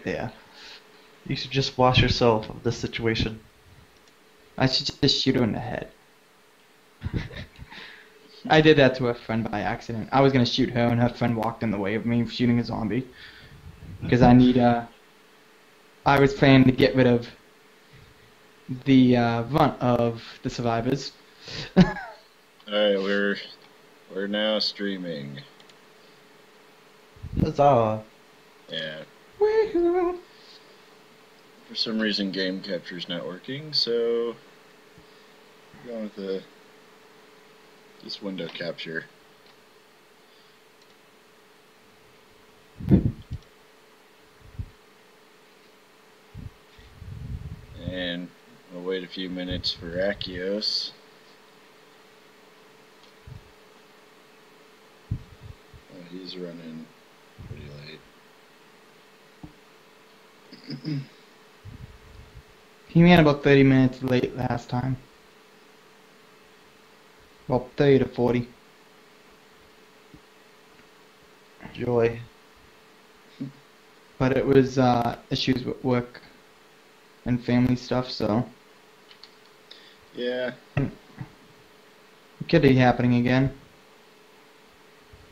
there. You should just wash yourself of this situation. I should just shoot her in the head. I did that to a friend by accident. I was gonna shoot her, and her friend walked in the way of me shooting a zombie. Because I was planning to get rid of the runt of the survivors. Alright, we're now streaming. Huzzah. Yeah. Woohoo! For some reason game capture's not working, so we're going with this window capture. And we'll wait a few minutes for Akios. Oh, he's running pretty late. He ran about 30 minutes late last time. Well, 30 to 40. Joy. But it was issues with work and family stuff, so Yeah, it could be happening again.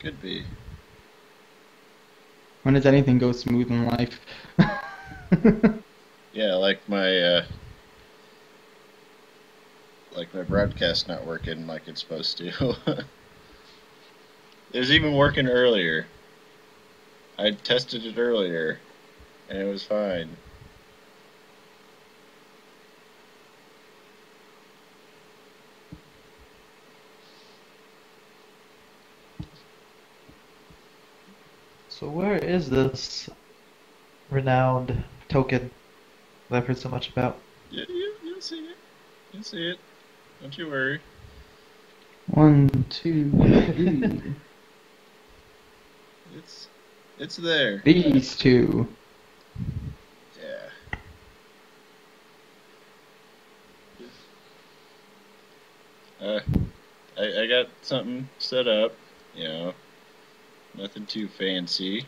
could be. When does anything go smooth in life? Yeah, like my broadcast not working like it's supposed to. It was even working earlier. I tested it earlier, and it was fine. So where is this renowned token that I've heard so much about? Yeah, you'll see it. You'll see it. Don't you worry. 1, 2, 3. It's there. These two. Yeah. I got something set up, you know, nothing too fancy.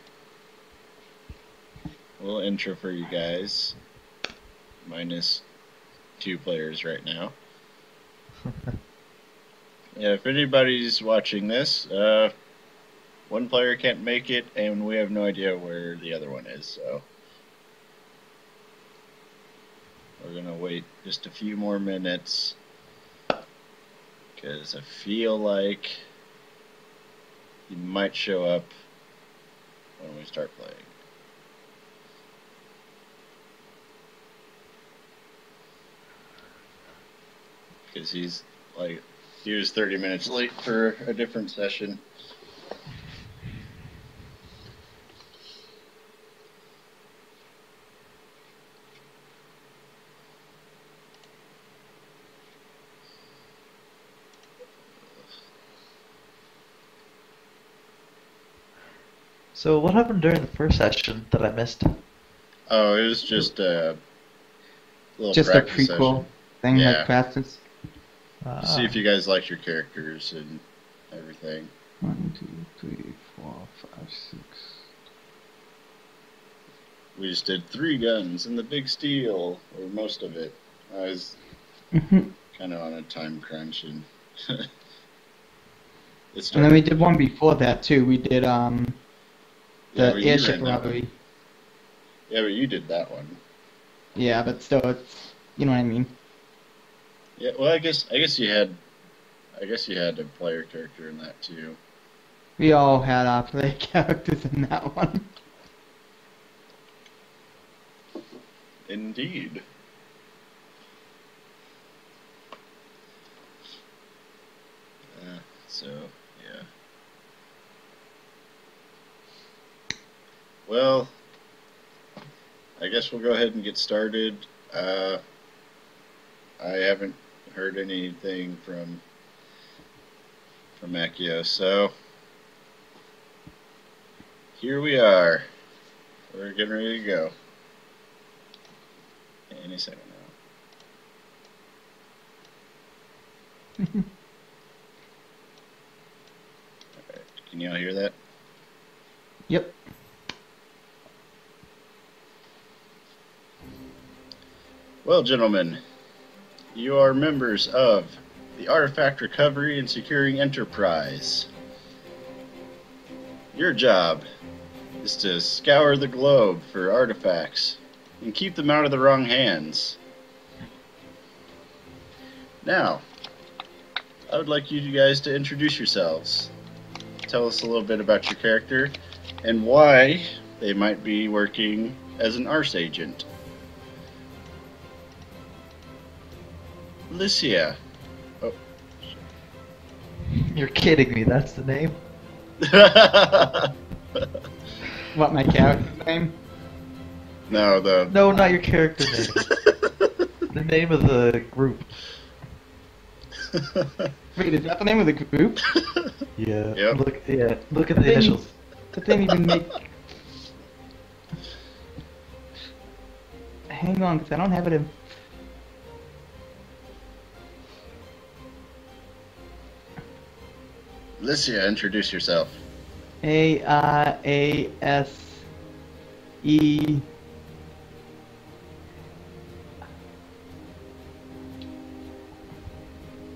A little intro for you guys. Minus 2 players right now. Yeah, if anybody's watching this, one player can't make it, and we have no idea where the other one is, so we're gonna wait just a few more minutes, because I feel like he might show up when we start playing. Because he was 30 minutes late for a different session. So what happened during the first session that I missed? Oh, it was just a little Just a practice prequel session. thing Yeah. like practice. See if you guys liked your characters and everything. 1, 2, 3, 4, 5, 6. We just did 3 guns and the big steel, or most of it. I was And kind of on a time crunch, and it then started. we did one before that too. We did Yeah, the but you airship ran that robbery. one. Yeah, but you did that one. Yeah, but still, it's, you know what I mean. Yeah, well, I guess you had a player character in that too. We all had our play characters in that one. Indeed. So yeah. Well, I guess we'll go ahead and get started. I haven't heard anything from Akio, so here we are. We're getting ready to go. Any second now. Alright, can y'all hear that? Yep. Well, gentlemen, you are members of the Artifact Recovery and Securing Enterprise. Your job is to scour the globe for artifacts and keep them out of the wrong hands. Now, I would like you guys to introduce yourselves. Tell us a little bit about your character and why they might be working as an ARS agent. Alicia. Oh. You're kidding me, that's the name? What, my character's name? No, No, not your character name. The name of the group. Wait, is that the name of the group? Yeah. Yep. Look at the initials. That didn't even make... Hang on, because I don't have it in... Alicia, introduce yourself. A-I-A-S-E...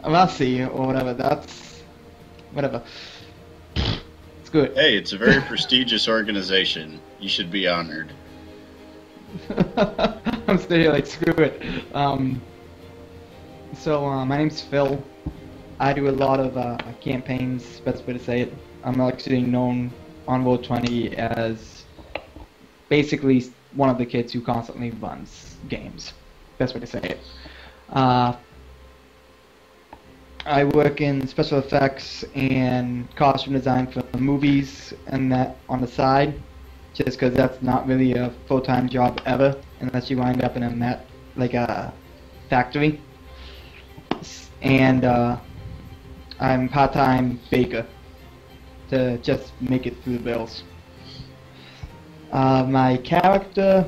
Rossi, or whatever, that's... Whatever. It's good. Hey, it's a very prestigious organization. You should be honored. I'm still here like, screw it. My name's Phil. I do a lot of campaigns, best way to say it. I'm actually known on Roll20 as basically one of the kids who constantly runs games. Best way to say it. I work in special effects and costume design for movies and that on the side, just because that's not really a full-time job ever, unless you wind up in a factory. And I'm part-time baker to just make it through the bills. My character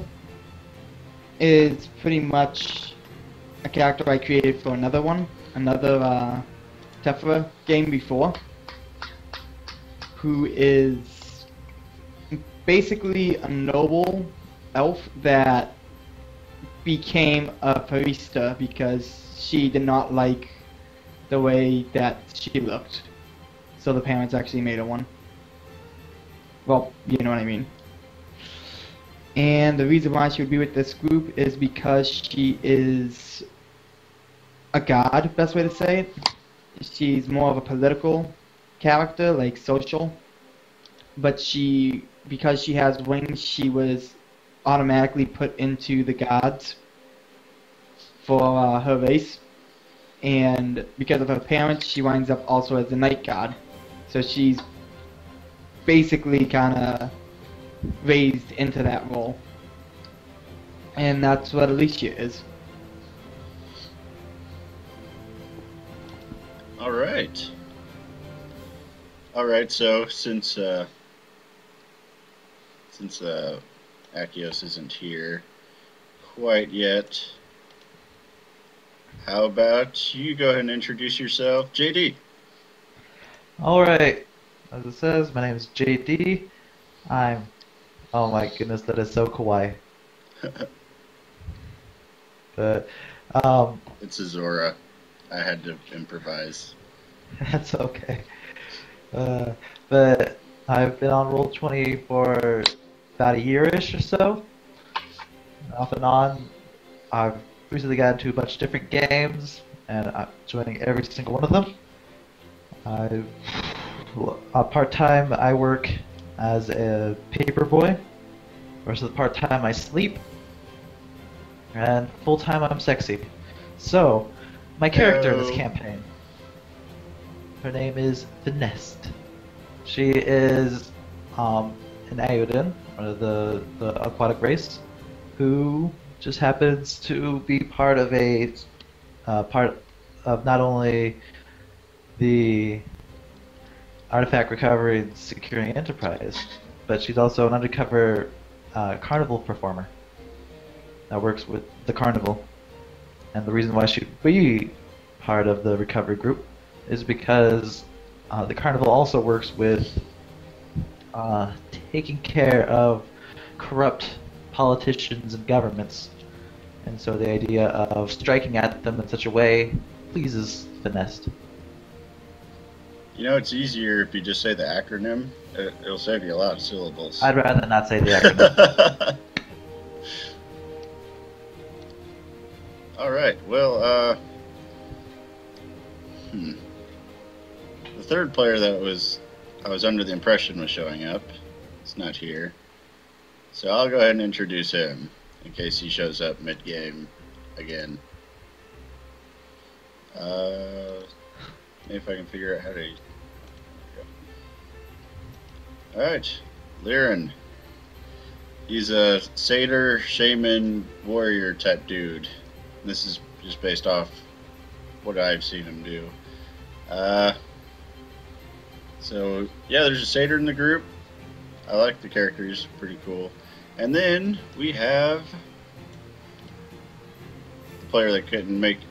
is pretty much a character I created for another Tephra game before, who is basically a noble elf that became a barista because she did not like the way that she looked. So the parents actually made her one. Well, you know what I mean. And the reason why she would be with this group is because she is a god, best way to say it. She's more of a political character, like social. But because she has wings, she was automatically put into the gods for her race. And because of her parents, she winds up also as the night god. So she's basically kind of raised into that role. And that's what Alicia is. Alright. Alright, so since Akios isn't here quite yet, how about you go ahead and introduce yourself, JD? Alright. As it says, my name is JD. Oh my goodness, that is so kawaii. But, It's Azora. I had to improvise. that's okay. But I've been on Roll20 for about a year-ish or so. Off and on. I've recently got into a bunch of different games, and I'm joining every single one of them. Part-time, I work as a paper boy, versus part-time I sleep, and full-time I'm sexy. So, my character in this campaign, her name is Finest. She is an Aeodin, one of the aquatic race, who just happens to be part of not only the Artifact Recovery and Securing Enterprise, but she's also an undercover carnival performer that works with the carnival. And the reason why she'd be part of the recovery group is because the carnival also works with taking care of corrupt politicians and governments And so the idea of striking at them in such a way pleases Finesse. You know, it's easier if you just say the acronym. It'll save you a lot of syllables. I'd rather not say the acronym. Alright, well, the third player that I was under the impression was showing up. It's not here. So I'll go ahead and introduce him in case he shows up mid-game again. Maybe if I can figure out how to... Alright, Liren. He's a satyr, shaman, warrior type dude. This is just based off what I've seen him do. So, yeah, there's a satyr in the group. I like the character, he's pretty cool. And then we have the player that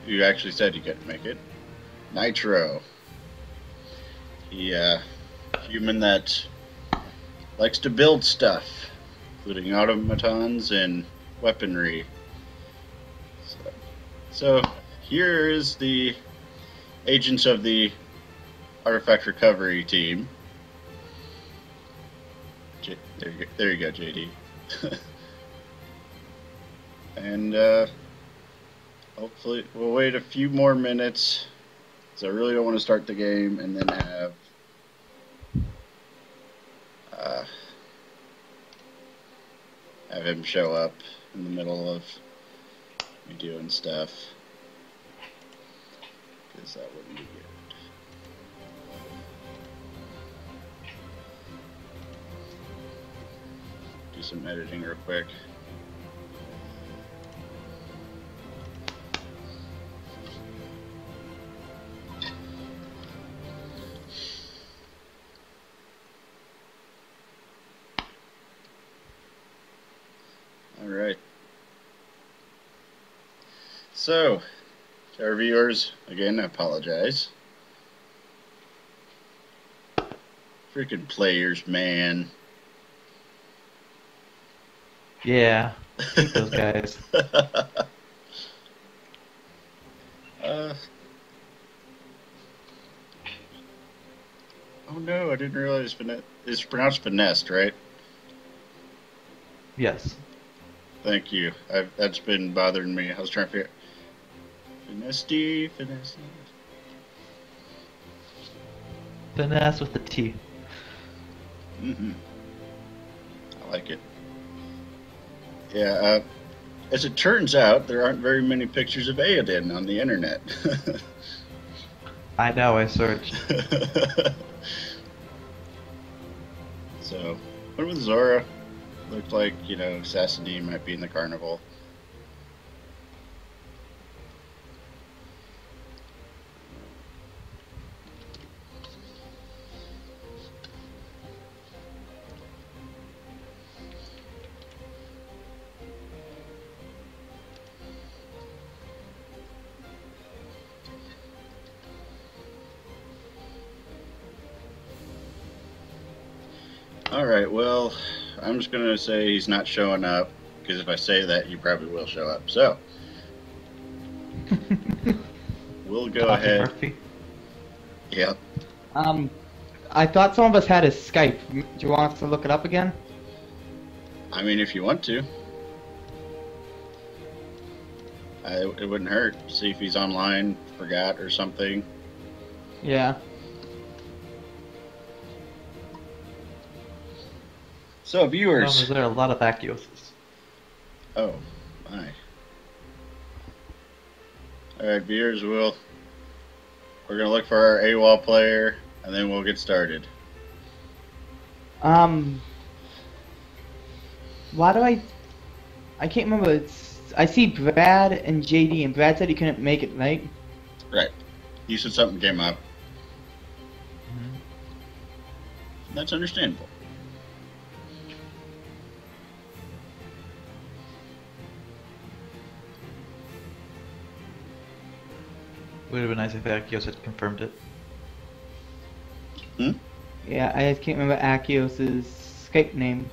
who actually said he couldn't make it, Nitro. He, human that likes to build stuff, including automatons and weaponry. So here is the agents of the artifact recovery team. There you go, JD. And hopefully we'll wait a few more minutes, because I really don't want to start the game and then have him show up in the middle of me doing stuff, because that wouldn't be good. Do some editing real quick. Alright. So, to our viewers, again, I apologize. Freaking players, man. Yeah, I hate those guys. Oh no, I didn't realize it's pronounced finesse, right? Yes. Thank you. That's been bothering me. I was trying to figure finesse. Finesse with the T. I like it. Yeah, as it turns out, there aren't very many pictures of Aodin on the internet. I know, I searched. So, what with Zora? Looked like, Assassinine might be in the carnival. Alright, well, I'm just going to say he's not showing up, because if I say that, he probably will show up. So, we'll go ahead. Murphy. Yep. I thought some of us had his Skype. Do you want us to look it up again? I mean, if you want to. It wouldn't hurt. See if he's online, forgot, or something. Yeah. So, viewers. There are a lot of Achioses. Oh, my. Alright, viewers, we're going to look for our AWOL player, and then we'll get started. Why do I can't remember. I see Brad and JD, and Brad said he couldn't make it, right? Right. You said something came up. That's understandable. Would have been nice if Achios had confirmed it. Yeah, I just can't remember Achios' Skype name.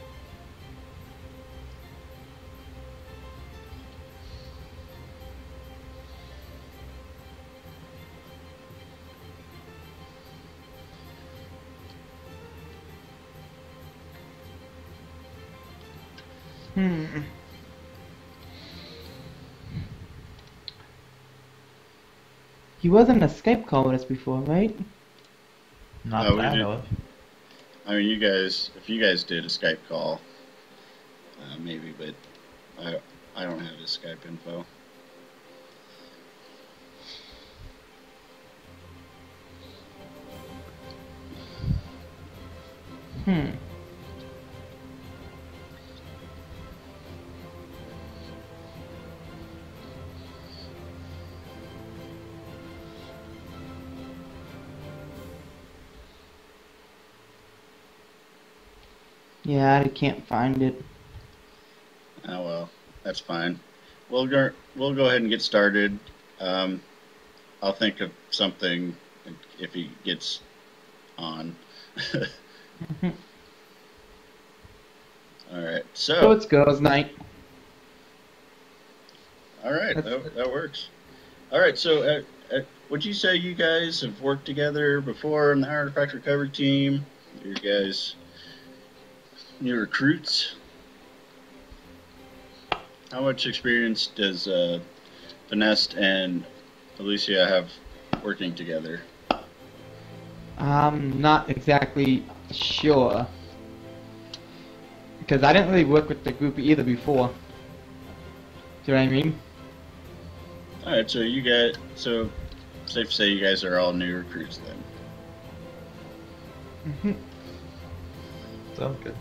Hmm. He wasn't a Skype call with us before, right? Not No, that we I did. know of. I mean, if you guys did a Skype call, maybe, but I don't have his Skype info. Hmm. Yeah, I can't find it. Oh well, that's fine. We'll go ahead and get started. Um, I'll think of something if he gets on. All right. So So, it's girls' night. all right, That's that works. All right. So, would you say you guys have worked together before in the artifact recovery team? You guys new recruits. How much experience does Vanessa and Alicia have working together? I'm not exactly sure. Because I didn't really work with the group either before. See what I mean? All right. So safe to say you guys are all new recruits then. Sounds good.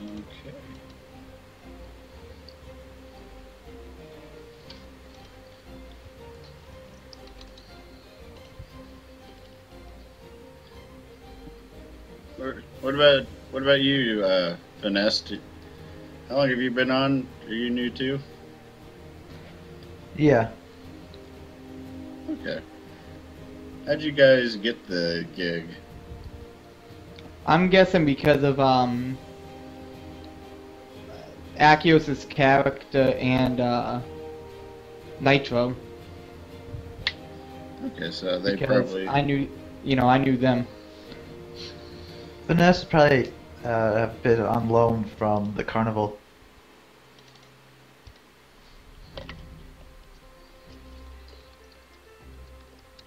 Okay. What about you, Vanessa? How long have you been on? Are you new too? Yeah. Okay. How'd you guys get the gig? I'm guessing because of Akios' character and Nitro. Okay, so they Because probably. I knew them. Vanessa probably have been on loan from the carnival.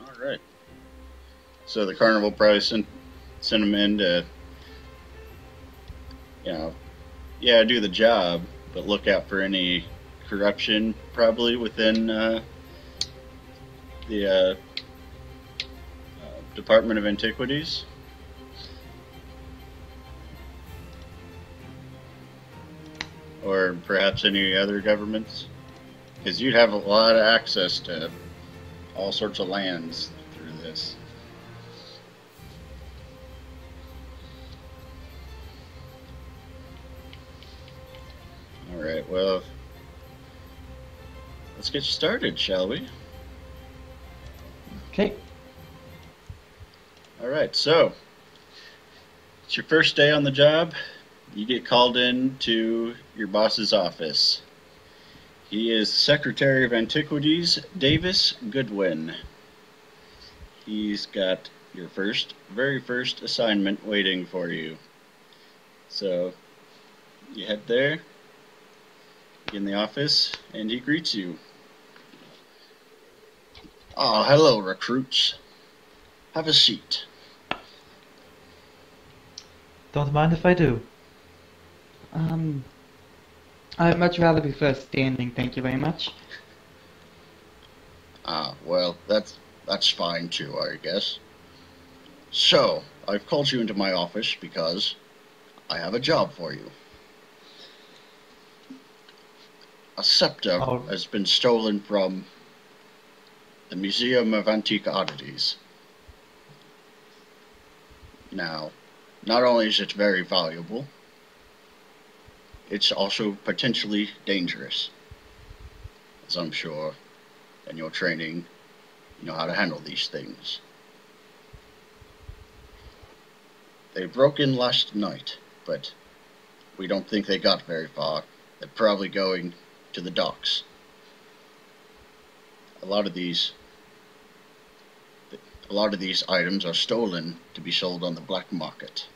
All right. So the carnival probably sent them in to, you know, yeah, do the job, but look out for any corruption probably within the Department of Antiquities. Or perhaps any other governments. Because you'd have a lot of access to all sorts of lands through this. Alright, well, let's get started, shall we? Okay. Alright, so, it's your first day on the job. You get called in to your boss's office. He is Secretary of Antiquities, Davis Goodwin. He's got your very first assignment waiting for you. So, you head there, in the office, and he greets you. Ah, hello, recruits. Have a seat. Don't mind if I do. I'd much rather be first standing, thank you very much. Ah, well, that's fine too, I guess. So, I've called you into my office because I have a job for you. A scepter Oh. has been stolen from the Museum of Antique Oddities. Now, not only is it very valuable, it's also potentially dangerous. As I'm sure in your training, you know how to handle these things. They broke in last night, but we don't think they got very far. They're probably going to the docks. A lot of these items are stolen to be sold on the black market.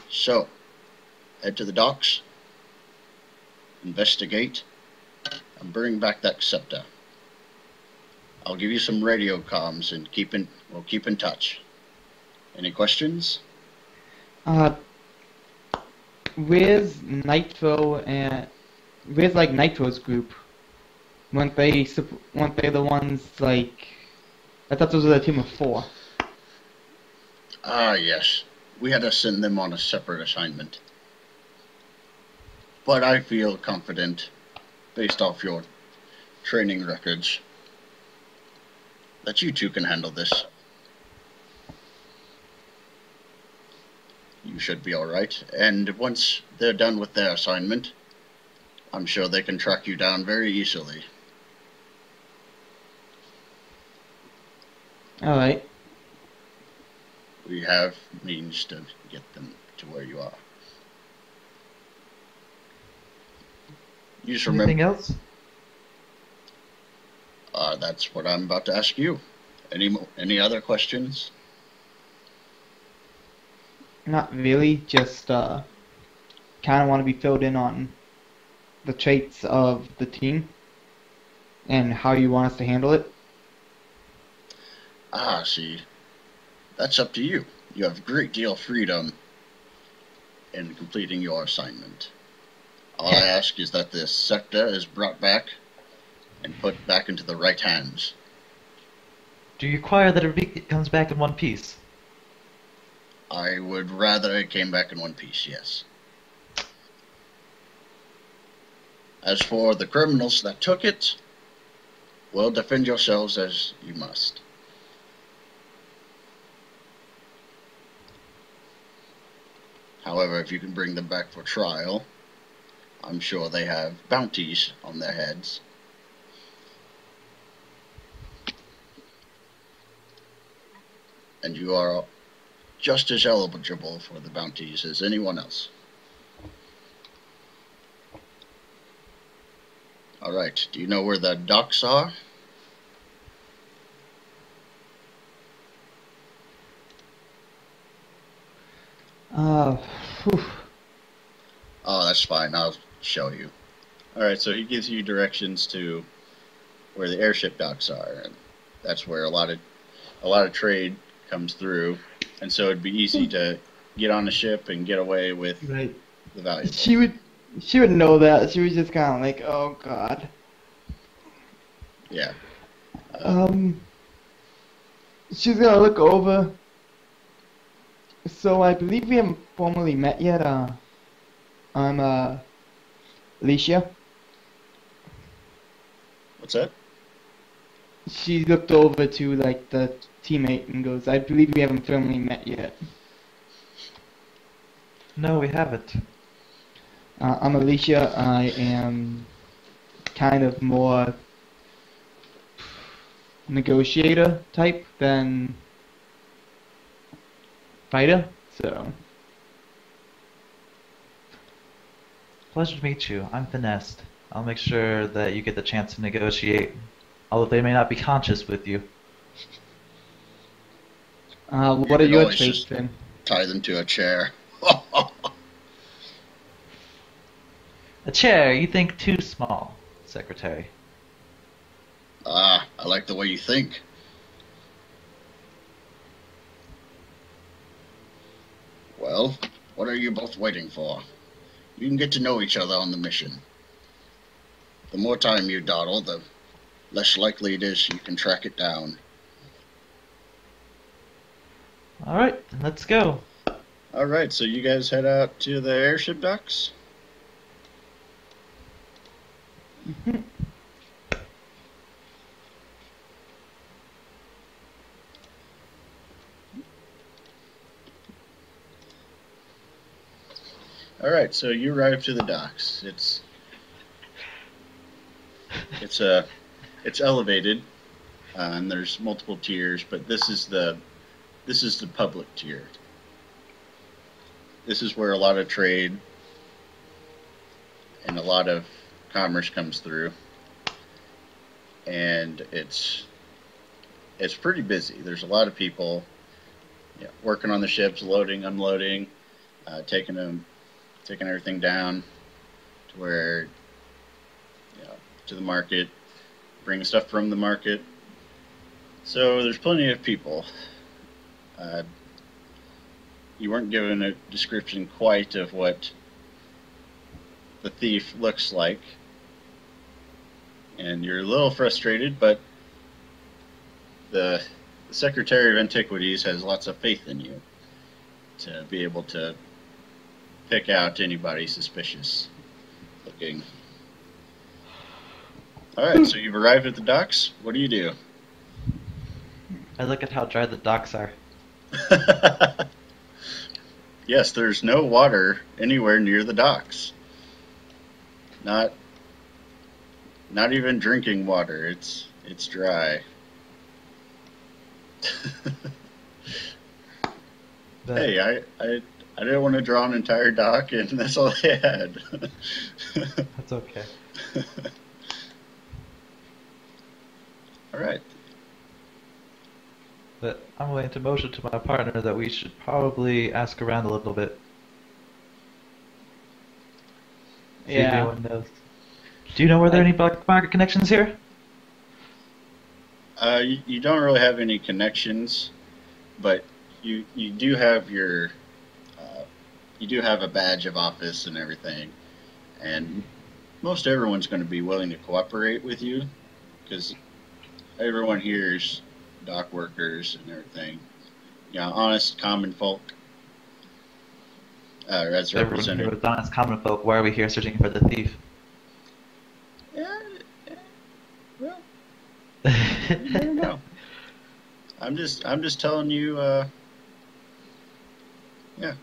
So, head to the docks, investigate, and bring back that scepter. I'll give you some radio comms and we'll keep in touch. Any questions? Where's like Nitro's group? Weren't they the ones like? I thought those were a team of 4. Ah, yes. We had to send them on a separate assignment. But I feel confident, based off your training records, that you two can handle this. You should be alright. And once they're done with their assignment, I'm sure they can track you down very easily. Alright. We have means to get them to where you are. You just remember. Anything else? That's what I'm about to ask you. Any other questions? Not really. Just kind of want to be filled in on the traits of the team and how you want us to handle it. Ah, see. That's up to you. You have a great deal of freedom in completing your assignment. All I ask is that this scepter is brought back and put back into the right hands. Do you require that it comes back in one piece? I would rather it came back in one piece, yes. As for the criminals that took it, well, defend yourselves as you must. However, if you can bring them back for trial, I'm sure they have bounties on their heads. And you are just as eligible for the bounties as anyone else. Alright, do you know where the docks are? Whew. Oh, that's fine. I'll show you. Alright, so he gives you directions to where the airship docks are, and that's where a lot of trade comes through, and so it'd be easy to get on a ship and get away with Right. the valuables. She would know that. She was just kind of like, oh god. Yeah. She's gonna look over. So I believe we haven't formally met yet. I'm Alicia. What's that? She looked over to like the teammate and goes, I believe we haven't formally met yet. No, we haven't. I'm Alicia. I am kind of more negotiator type than fighter, so. Pleasure to meet you. I'm Finesse. I'll make sure that you get the chance to negotiate, although they may not be conscious with you. What are can your always traits just then? tie them to a chair. A chair, you think too small, Secretary. Ah, I like the way you think. Well, what are you both waiting for? You can get to know each other on the mission. The more time you dawdle, the less likely it is you can track it down. Alright, then let's go. Alright, so you guys head out to the airship docks? Alright, so you arrive to the docks. It's elevated, and there's multiple tiers, but this is the public tier. This is where a lot of trade and a lot of commerce comes through, and it's pretty busy. There's a lot of people, working on the ships, loading, unloading, taking everything down to where, to the market, bringing stuff from the market. So there's plenty of people. You weren't given a description quite of what the thief looks like, and you're a little frustrated, but the Secretary of Antiquities has lots of faith in you to be able to pick out anybody suspicious looking. Alright, so you've arrived at the docks. What do you do? I look at how dry the docks are. Yes, there's no water anywhere near the docks. Not even drinking water. It's dry. Hey, I didn't want to draw an entire dock, and that's all I had. That's okay. All right. But I'm willing to motion to my partner that we should probably ask around a little bit. See if Yeah. anyone knows. Do you know were there any black market connections here? You don't really have any connections, but you do have your you do have a badge of office and everything, and most everyone's going to be willing to cooperate with you because everyone here is dock workers and everything. Honest common folk. As Everyone represented. here was honest common folk. Why are we here searching for the thief? Yeah, well, I don't know. I'm just telling you. Yeah.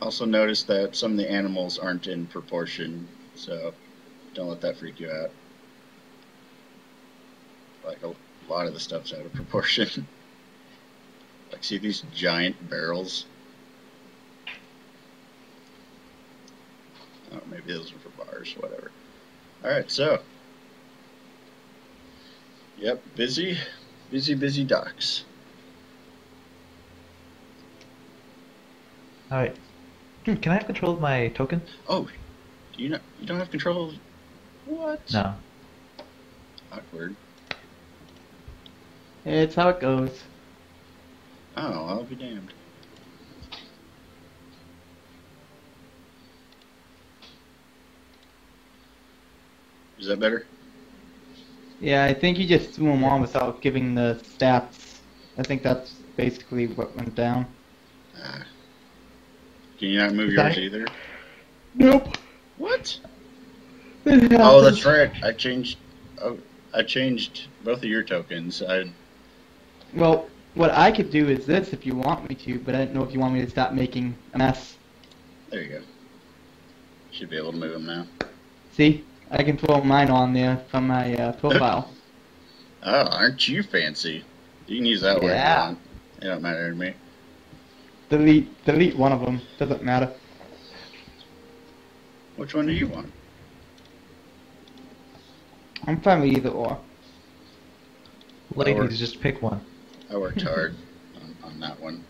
Also notice that some of the animals aren't in proportion, so don't let that freak you out. Like a lot of the stuff's out of proportion. Like, see these giant barrels? Oh, maybe those are for bars, whatever. Alright, so. Yep, busy docks. Alright. Can I have control of my token? Oh, you don't have control of... What? No. Awkward. It's how it goes. Oh, I'll be damned. Is that better? Yeah, I think you just threw them on without giving the stats. I think that's basically what went down. Ah. Can you not move Is yours that- either? Nope. What? It Oh, happens. that's right. I changed both of your tokens. Well, what I could do is this if you want me to, but I don't know if you want me to stop making a mess. There you go. Should be able to move them now. See? I can throw mine on there from my profile. Oh, aren't you fancy? You can use that word Yeah. you want. It don't matter to me. Delete one of them. Doesn't matter. Which one do you want? I'm fine with either or. Ladies, just pick one. I worked hard on that one.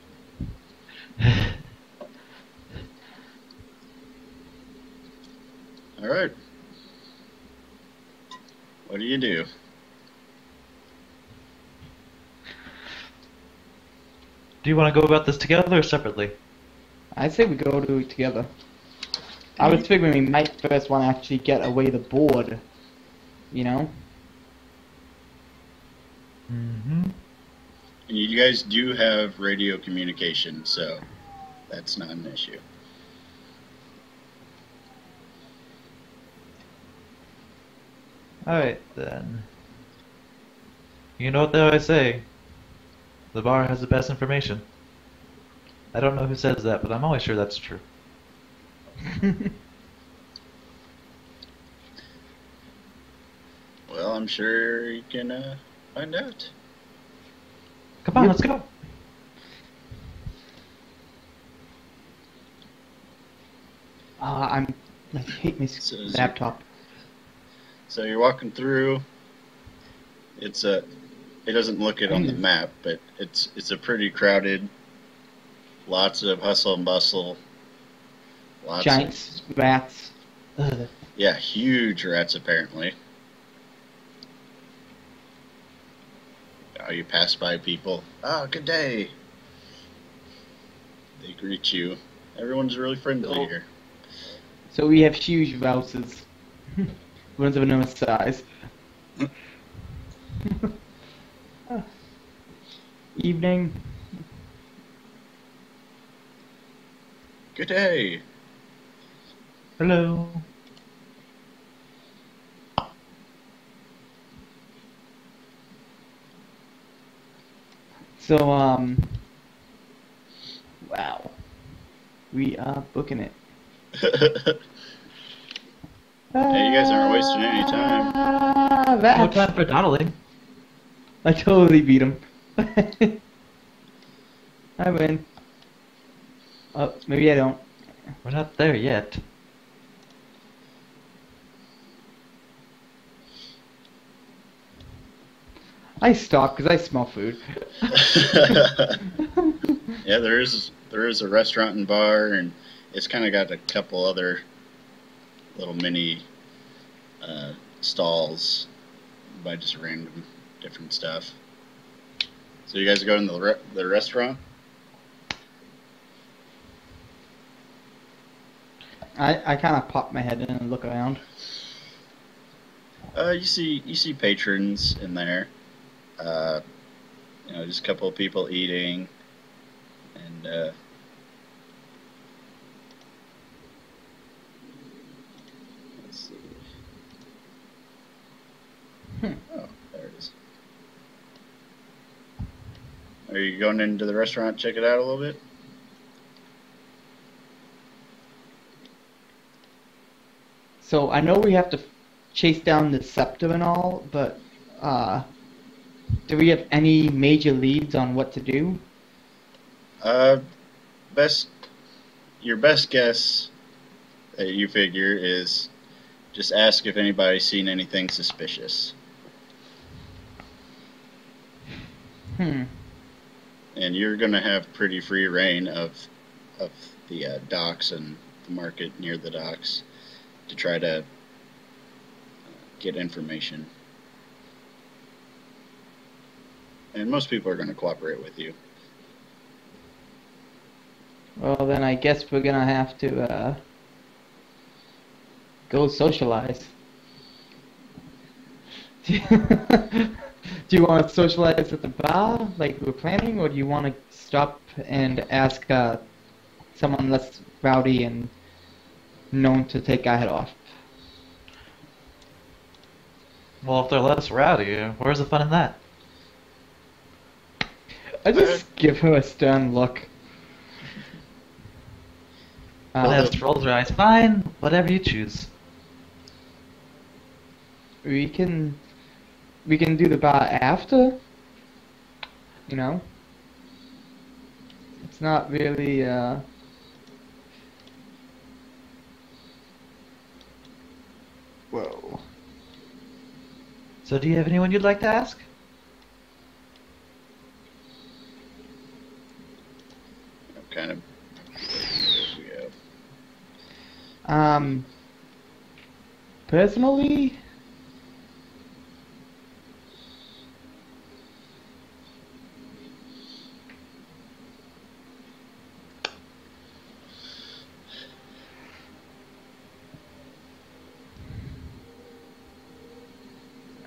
All right. What do you do? Do you want to go about this together or separately? I say we go do it together. I was figuring we might first want to actually get away the board. You know? Mm-hmm. And you guys do have radio communication, so that's not an issue. Alright, then. You know what they always say. The bar has the best information. I don't know who says that, but I'm always sure that's true. Well, I'm sure you can find out. Come on, Yep. let's go. I'm I hate my laptop. So you're walking through. It doesn't look it on the map, but it's a pretty crowded. Lots of hustle and bustle. Giants, rats. Yeah, huge rats apparently. You pass by people. Oh, good day. They greet you. Everyone's really friendly here. So we have huge rouses. Ones of enormous size. Evening. Good day. Hello. So, wow. We are booking it. Hey, you guys aren't wasting any time. No time for dawdling. I totally beat him. I win. Oh, maybe I don't. We're not there yet. I stop because I smell food. Yeah, there is a restaurant and bar, and it's kind of got a couple other little mini stalls by just random different stuff. So you guys go in the restaurant? I kind of pop my head in and look around. You see patrons in there. Just a couple of people eating, and let's see. Oh, there it is. Are you going into the restaurant? Check it out a little bit. So I know we have to chase down the scepter and all, but do we have any major leads on what to do? Your best guess that you figure is just ask if anybody's seen anything suspicious. And you're gonna have pretty free reign of the docks and the market near the docks to try to get information. And most people are going to cooperate with you. Well, then I guess we're gonna have to go socialize. Do you want to socialize at the bar like we're planning, or do you want to stop and ask someone less rowdy and known to take our head off? Well, if they're less rowdy, where's the fun in that? I just give her a stern look. Vanessa rolls her eyes. Fine, whatever you choose. We can do the bar after. You know, it's not really Whoa. So do you have anyone you'd like to ask? Kind of. Personally,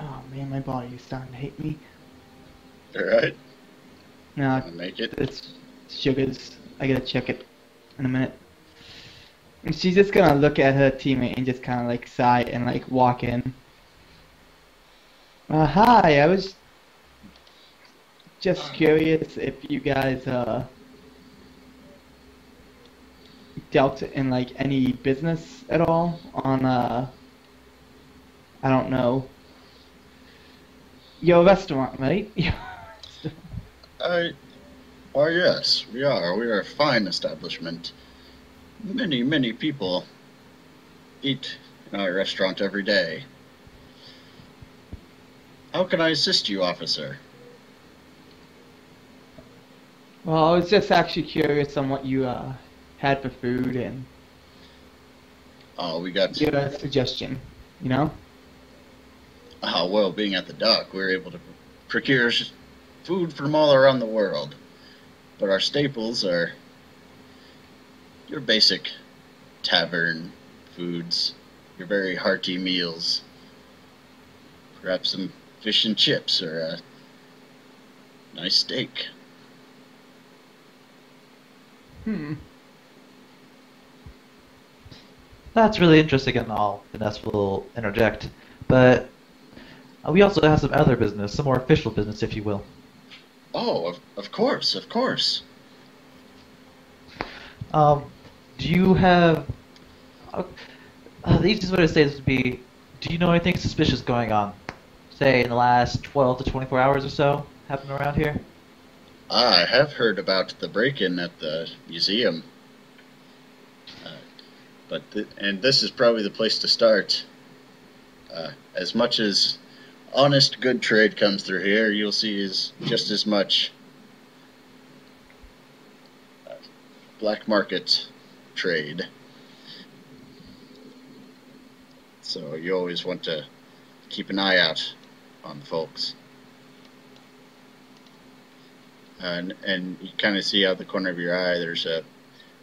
oh man, my body is starting to hate me. Alright. No, Make it. it's sugars. I gotta check it in a minute. And she's just gonna look at her teammate and just kind of like sigh and like walk in. Hi, I was just curious if you guys dealt in like any business at all on I don't know, your restaurant, right? Why, yes, we are. We are a fine establishment. Many, many people eat in our restaurant every day. How can I assist you, officer? Well, I was just actually curious on what you had for food and Oh, we got. give a suggestion. You know? Well, being at the dock, we're able to procure food from all around the world. But our staples are your basic tavern foods, your very hearty meals. Perhaps some fish and chips or a nice steak. That's really interesting and all, Vanessa will interject. But we also have some other business, some more official business, if you will. Oh, of course, of course. Do you have... Uh, the easiest way to say this would be, do you know anything suspicious going on? Say, in the last 12 to 24 hours or so, happening around here? I have heard about the break-in at the museum. And this is probably the place to start. As much as honest, good trade comes through here, you'll see is just as much black market trade. So you always want to keep an eye out on folks. And you kind of see out the corner of your eye, there's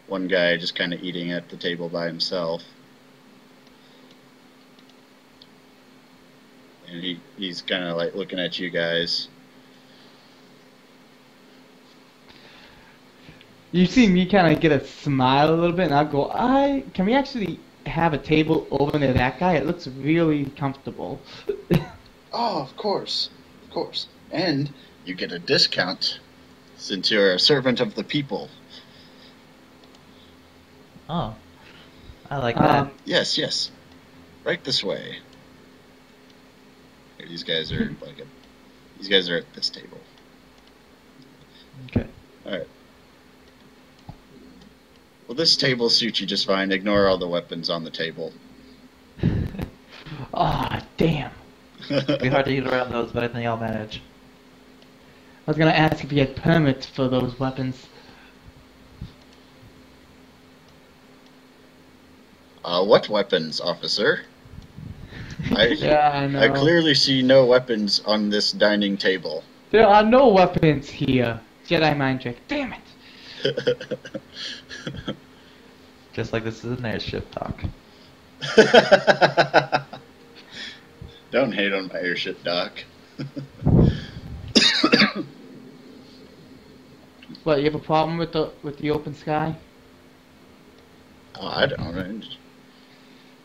one guy just kind of eating at the table by himself. And he's kind of like looking at you guys. You see me kind of get a smile a little bit, and I'll go, can we actually have a table over near that guy? It looks really comfortable. Oh, of course. Of course. And you get a discount since you're a servant of the people. Oh, I like that. Yes, yes. Right this way. Here, these guys are these guys are at this table. Okay. All right. Well, this table suits you just fine. Ignore all the weapons on the table. Damn. It'd be hard to eat around those, but I think I'll manage. I was gonna ask if you had permits for those weapons. What weapons, officer? Yeah, I know. I clearly see no weapons on this dining table. There are no weapons here. Jedi mind trick. Damn it. Just like this is an airship talk. Don't hate on my airship, Doc. What, you have a problem with the open sky? Oh, I don't.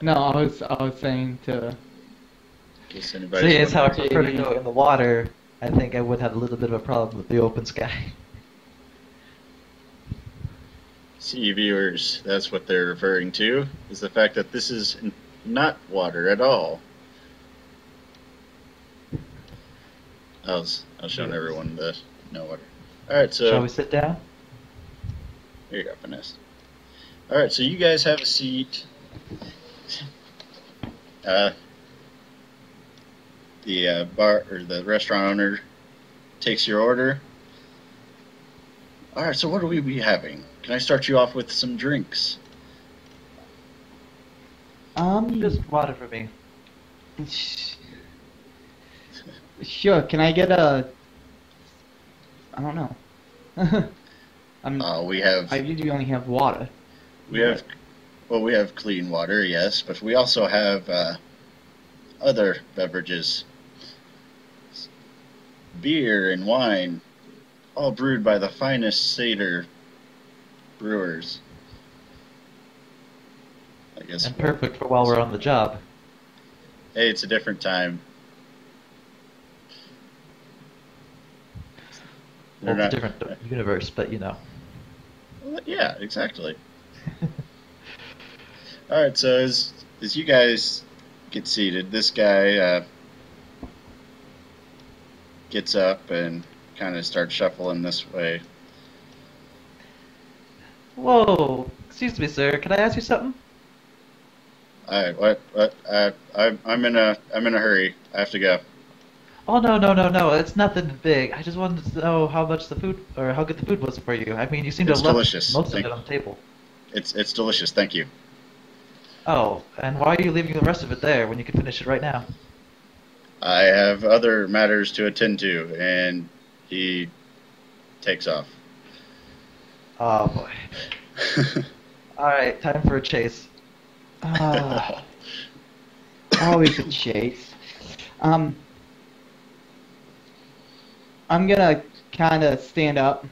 No, I was saying to. In case anybody's Seeing as how I wondering. prefer to go in the water, I think I would have a little bit of a problem with the open sky. See, viewers, that's what they're referring to, is the fact that this is not water at all. I was showing everyone the no water. Alright, so... Shall we sit down? Here you go, Vanessa. Alright, so you guys have a seat. The bar, or the restaurant owner takes your order. Alright, so what will we be having? Can I start you off with some drinks? Just water for me. Sure. Can I get a? I don't know. We have... I usually only have water. We have clean water, yes, but we also have other beverages. Beer and wine, all brewed by the finest Seder brewers. I guess. And perfect for while we're on the job. Hey, it's a different time. Well, it's a different universe, but you know. Well, yeah, exactly. Alright, so as you guys get seated, this guy gets up and kind of starts shuffling this way. Whoa, excuse me, sir. Can I ask you something? What? I'm in a hurry. I have to go. Oh no! It's nothing big. I just wanted to know how much the food or how good the food was for you. I mean, you seem to It's have left delicious. most of it on the table. It's delicious. Thank you. Oh, and why are you leaving the rest of it there when you can finish it right now? I have other matters to attend to, and he takes off. Oh boy. All right, time for a chase. Ah, always a chase. I'm gonna kind of stand up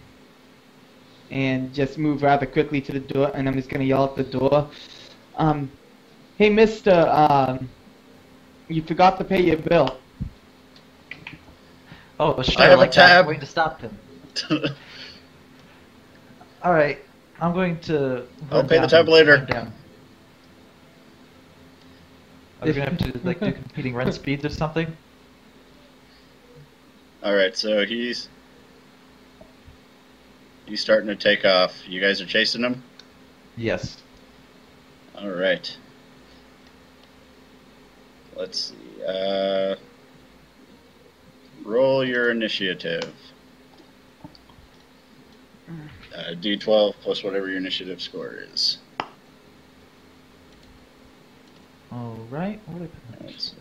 and just move rather quickly to the door, and I'm just gonna yell at the door. Hey, Mister, you forgot to pay your bill. Oh, I sure, have a like that. I'm tab. going to stop him. All right, I'm going to I'll run pay the down tab and later. run down. Are we gonna have to like do competing run speeds or something? All right, so he's starting to take off. You guys are chasing him. Yes. All right. Let's see. Roll your initiative. D12 plus whatever your initiative score is. All right. What did I put Alright, so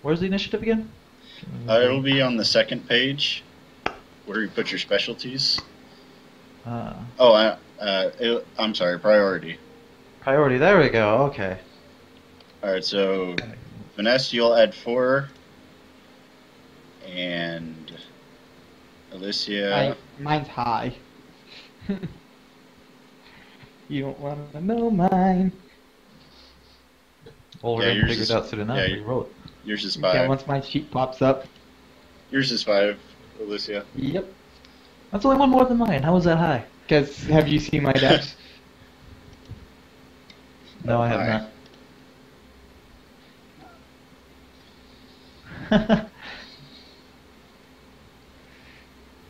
Where's the initiative again? it'll be on the second page where you put your specialties. Uh, I'm sorry, priority. priority. There we go. Okay. All right, so Vanessa, you'll add 4, and Alicia. Mine's high. You don't want to know mine. Well, we're Yeah, gonna yours figure is- it out soon enough. yeah, We roll it. Yours is Yeah, 5. once my sheet pops up. Yours is 5, Alicia. Yep. That's only one more than mine. How was that high? Because have you seen my decks? No, I have Hi. not.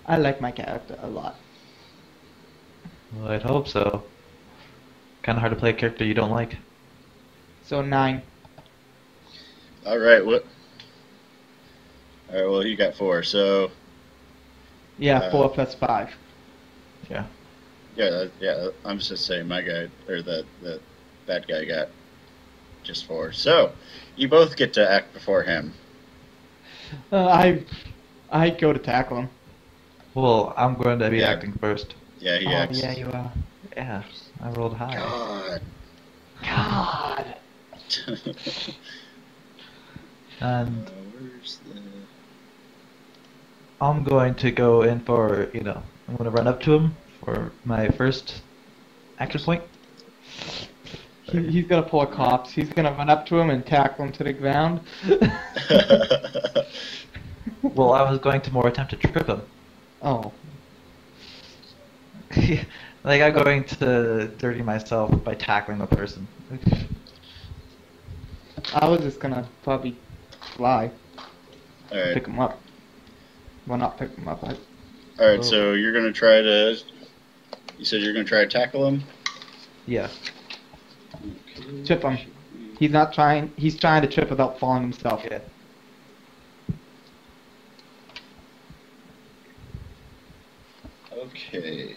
I like my character a lot. Well, I'd hope so. Kind of hard to play a character you don't like. So 9. All right, what? All right, well, you got 4, so Yeah, 4 plus 5. Yeah. yeah. I'm just saying, my guy or the bad guy got just 4. So you both get to act before him. I go to tackle him. Well, I'm going to be Yeah. acting first. Yeah, he Oh acts. yeah, you are. Yeah, I rolled high. God. God. And Where's the? I'm going to go in for, I'm going to run up to him for my first action point. He's gonna pull a cops. He's gonna run up to him and tackle him to the ground. Well, I was going to more attempt to trip him. Oh. Like, I'm going to dirty myself by tackling the person. I was just gonna probably fly, All right. pick him up. Well, not pick him up. All right. So you're gonna try to. You said you're gonna try to tackle him. Yeah. Trip him. He's not trying. He's trying to trip without falling himself. Yeah. Okay.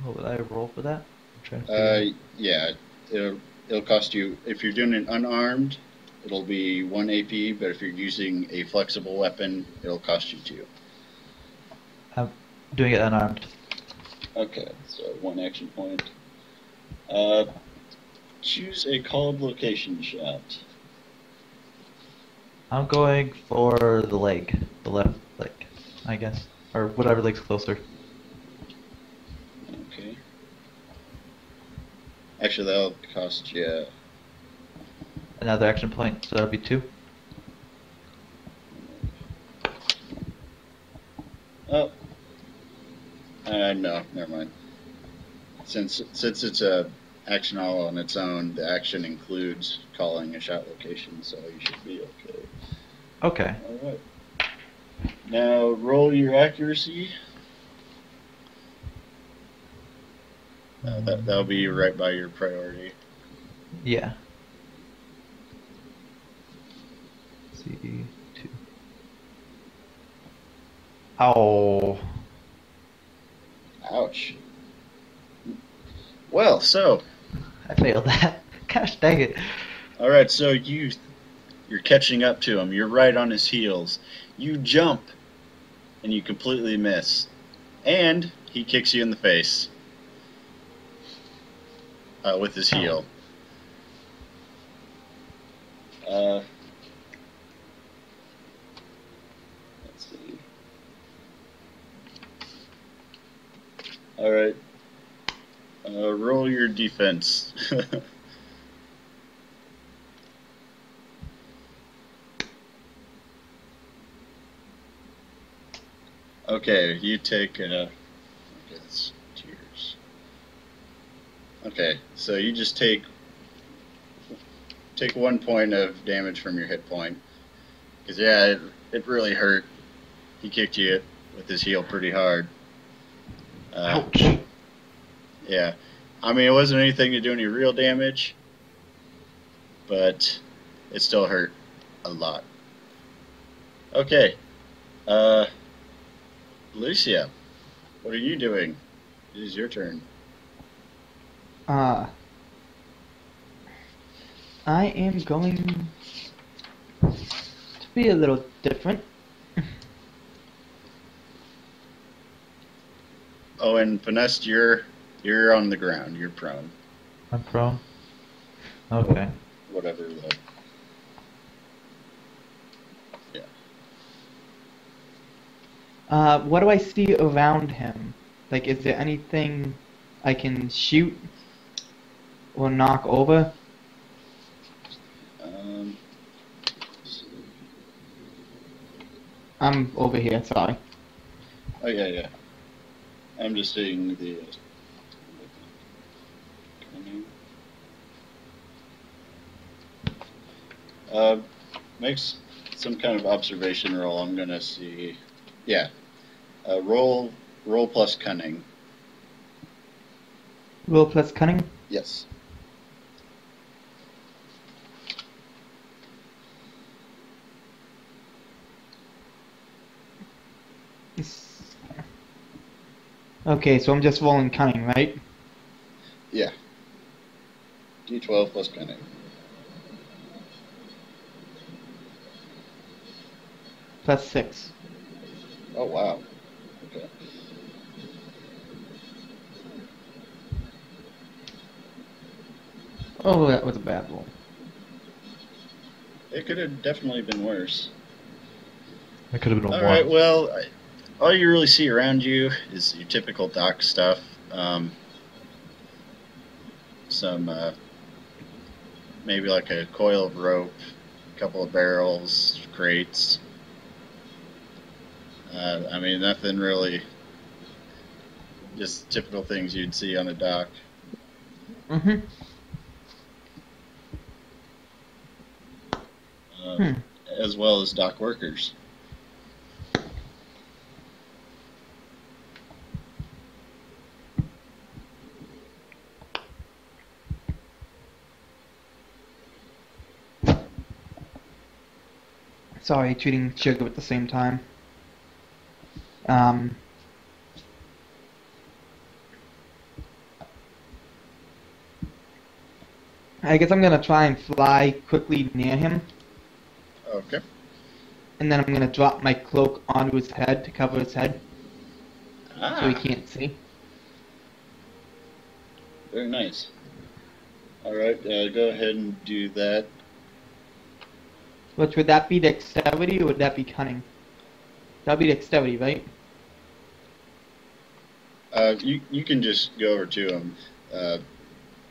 What would I roll for that? I'm trying to figure Yeah. It'll cost you if you're doing it unarmed. It'll be 1 AP, but if you're using a flexible weapon, it'll cost you 2. I'm doing it unarmed. Okay, so 1 action point. Choose a called location shot. I'm going for the leg. The left leg, I guess. Or whatever leg's closer. Okay. Actually, that'll cost you. Another action point, so that'll be 2. Oh. No, never mind. Since it's a action all on its own, the action includes calling a shot location, so you should be okay. Okay. All right. Now roll your accuracy. That'll be right by your priority. Yeah. C2. Oh. Ouch. Well, so I failed that. Gosh dang it. all right, so you're catching up to him. You're right on his heels. You jump, and you completely miss, and he kicks you in the face with his heel. Let's see. All right. Roll your defense. Okay, you take. Okay, that's tears. Okay, so you just take 1 point of damage from your hit point. Because yeah, it really hurt. He kicked you with his heel pretty hard. Ouch. Yeah, I mean it wasn't anything to do any real damage, but it still hurt a lot. Okay, Lucia, what are you doing? It is your turn. I am going to be a little different. Oh, and Finesse, you're on the ground. You're prone. I'm prone. Okay. Whatever the. Yeah. What do I see around him? Like, is there anything I can shoot or knock over? I'm over here, sorry. Oh yeah. I'm just seeing the. Makes some kind of observation roll. I'm gonna see. Yeah. Roll plus cunning. Roll plus cunning? Yes. Okay, so I'm just rolling cunning, right? Yeah. D12 plus cunning. Plus 6. Oh wow. Okay. Oh, that was a bad roll. It could have definitely been worse. That could have been a All 1. right. Well, all you really see around you is your typical dock stuff. Some maybe like a coil of rope, a couple of barrels, crates. I mean, nothing really. Just typical things you'd see on a dock. Mm-hmm. As well as dock workers. Sorry, treating sugar at the same time. I guess I'm gonna try and fly quickly near him, Okay. and then I'm gonna drop my cloak onto his head to cover his head, so he can't see. Very nice. All right, go ahead and do that. Which would that be dexterity or would that be cunning? That'd be dexterity, right? You can just go over to him. I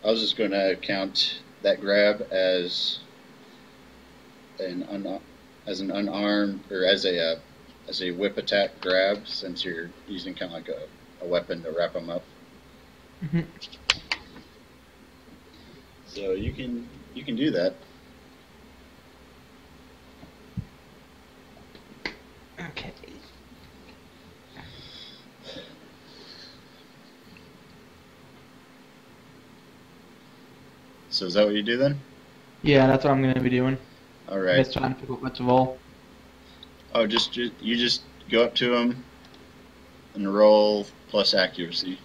was just going to count that grab as an unarmed or as a whip attack grab, since you're using kind of like a weapon to wrap him up. Mm-hmm. So you can do that. Okay. So is that what you do then? Yeah, that's what I'm gonna be doing. All I'm right. just trying to figure out what to roll. Oh, you just go up to him and roll plus accuracy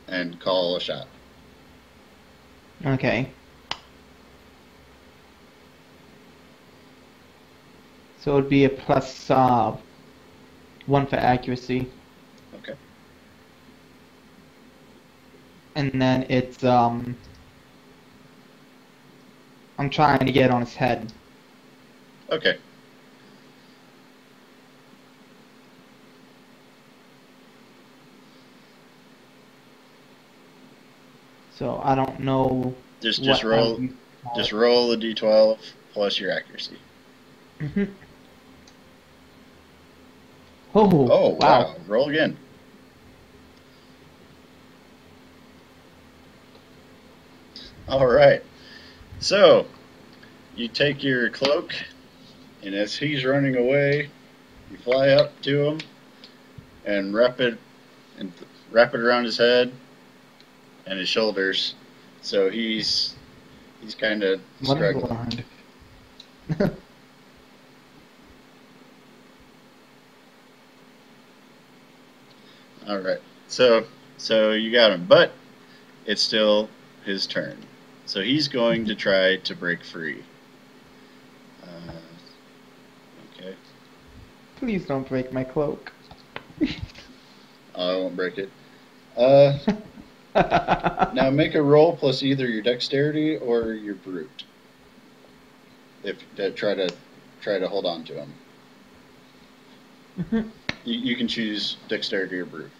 and call a shot. Okay. So it'd be a plus 1 for accuracy, Okay. and then it's I'm trying to get on his head. Okay. So I don't know. Just what roll I would call just it. roll a d12 plus your accuracy. Mhm. Oh, Oh, wow. wow. Roll again. All right. So, you take your cloak, and as he's running away, you fly up to him and wrap it around his head and his shoulders. So he's kind of struggling. Blind. All right. So you got him, but it's still his turn. So he's going to try to break free. Okay. Please don't break my cloak. I won't break it. Now make a roll plus either your dexterity or your brute. If to try to hold on to him. Mhm. You can choose dexterity or brute.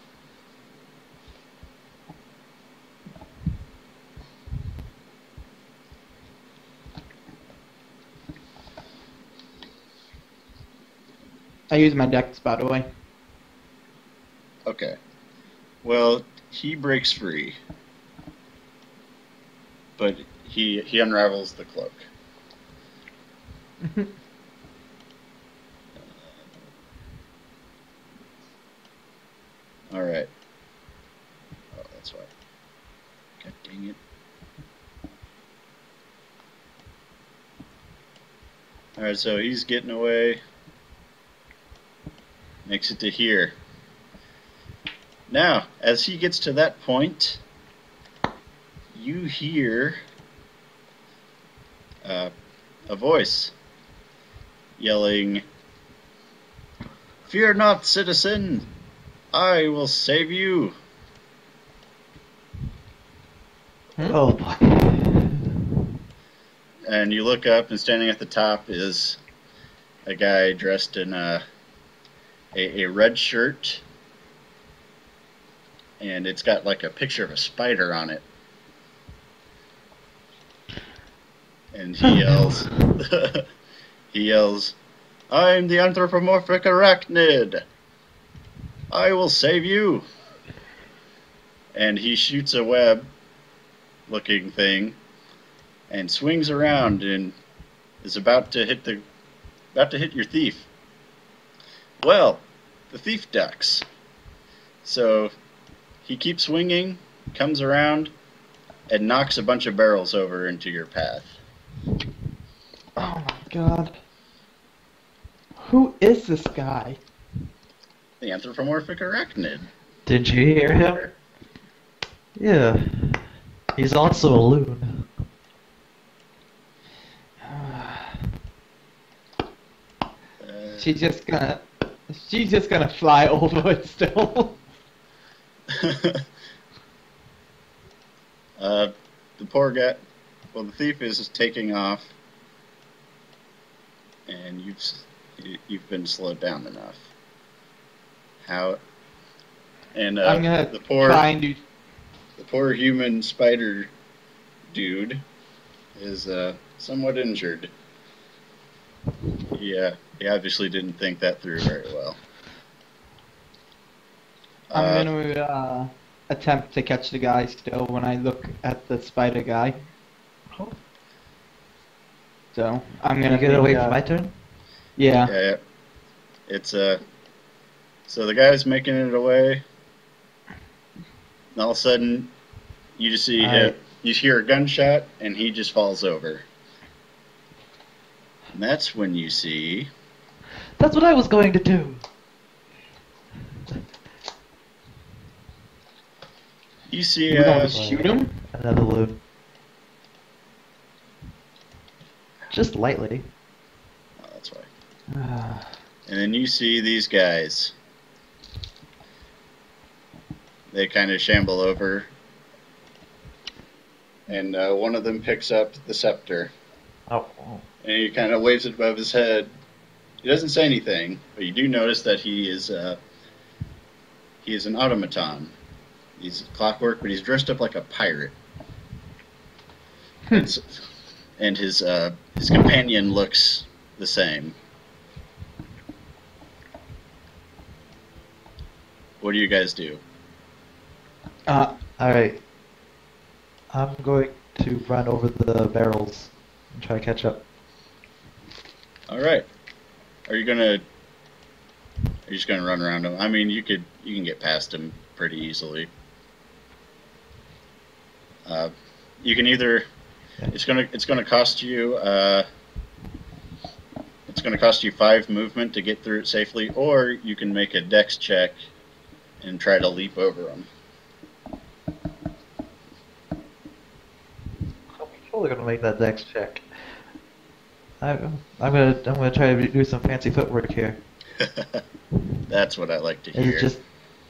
I use my dex, by the way. Okay. Well, he breaks free, but he unravels the cloak. Mhm. All right. Oh, that's why. God dang it. All right, so he's getting away. Makes it to here. Now, as he gets to that point, you hear a voice yelling, "Fear not, citizen! I will save you!" Oh boy. And you look up, and standing at the top is a guy dressed in a red shirt, and it's got like a picture of a spider on it. And he yells, he yells, "I'm the anthropomorphic arachnid! I will save you!" And he shoots a web-looking thing and swings around and is about to hit your thief. Well, the thief ducks. So he keeps swinging, comes around, and knocks a bunch of barrels over into your path. Oh my god. Who is this guy? The anthropomorphic arachnid. Did you hear him? Yeah. He's also a loon. She's just gonna fly over it still. The poor guy. Well, the thief is taking off, and you've been slowed down enough. How? And I'm gonna the try and do. poor human spider dude is somewhat injured. Yeah, he obviously didn't think that through very well. I'm gonna attempt to catch the guy still when I look at the spider guy. So I'm Can gonna you get away be, from my turn? Yeah. Yeah, it's so the guy's making it away, and all of a sudden you just see You hear a gunshot, and he just falls over. And that's when you see. That's what I was going to do. You see. You were going to shoot him? Another loot. Just lightly. Oh, that's why. Uh, And then you see these guys. They kind of shamble over. And one of them picks up the scepter. Oh. And he kind of waves it above his head. He doesn't say anything, but you do notice that he is an automaton. He's clockwork, but he's dressed up like a pirate. And his companion looks the same. What do you guys do? Alright. I'm going to run over the barrels and try to catch up. All right. Are you just gonna run around him? I mean, you can get past him pretty easily. You can either. It's gonna cost you. It's gonna cost you 5 movement to get through it safely, or you can make a dex check and try to leap over him. I'm totally gonna make that dex check. I'm gonna try to do some fancy footwork here. That's what I like to Is hear. it just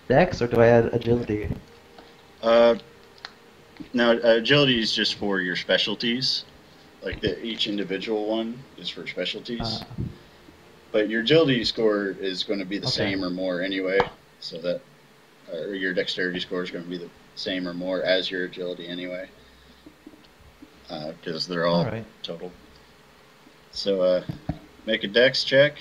dex or do I add agility? No, agility is just for your specialties. Like each individual one is for specialties. But your agility score is going to be the same or more anyway. So that, or your dexterity score is going to be the same or more as your agility anyway. Because they're all right. total. So make a dex check.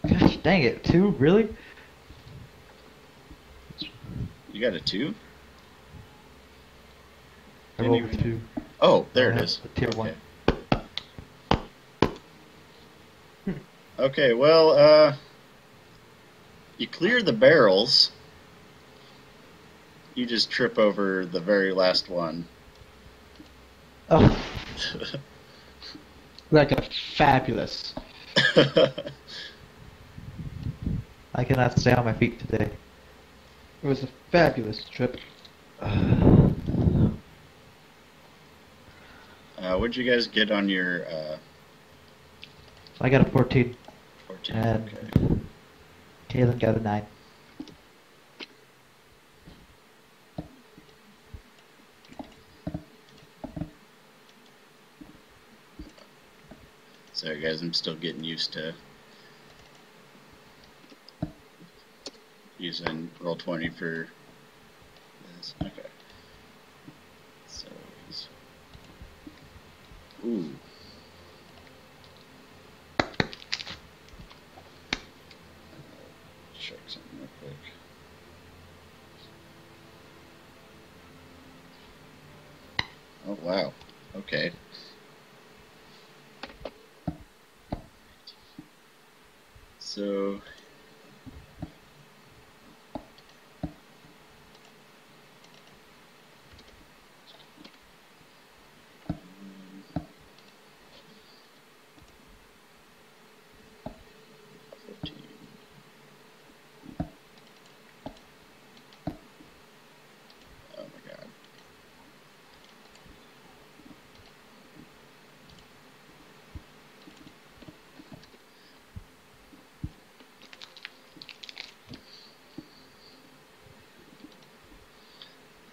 Gosh dang it, 2? Really? You got a 2? I rolled a 2. Oh, there it is. Tier 1. Okay, well, you clear the barrels. You just trip over the very last one. Oh. like a fabulous. I cannot stay on my feet today. It was a fabulous trip. What'd you guys get on your I got a 14. 14? And Okay. Kaylin got a 9. Sorry guys, I'm still getting used to using Roll20 for this. Okay. So he's... Ooh. Check something real quick. Oh wow. Okay. So oh my god.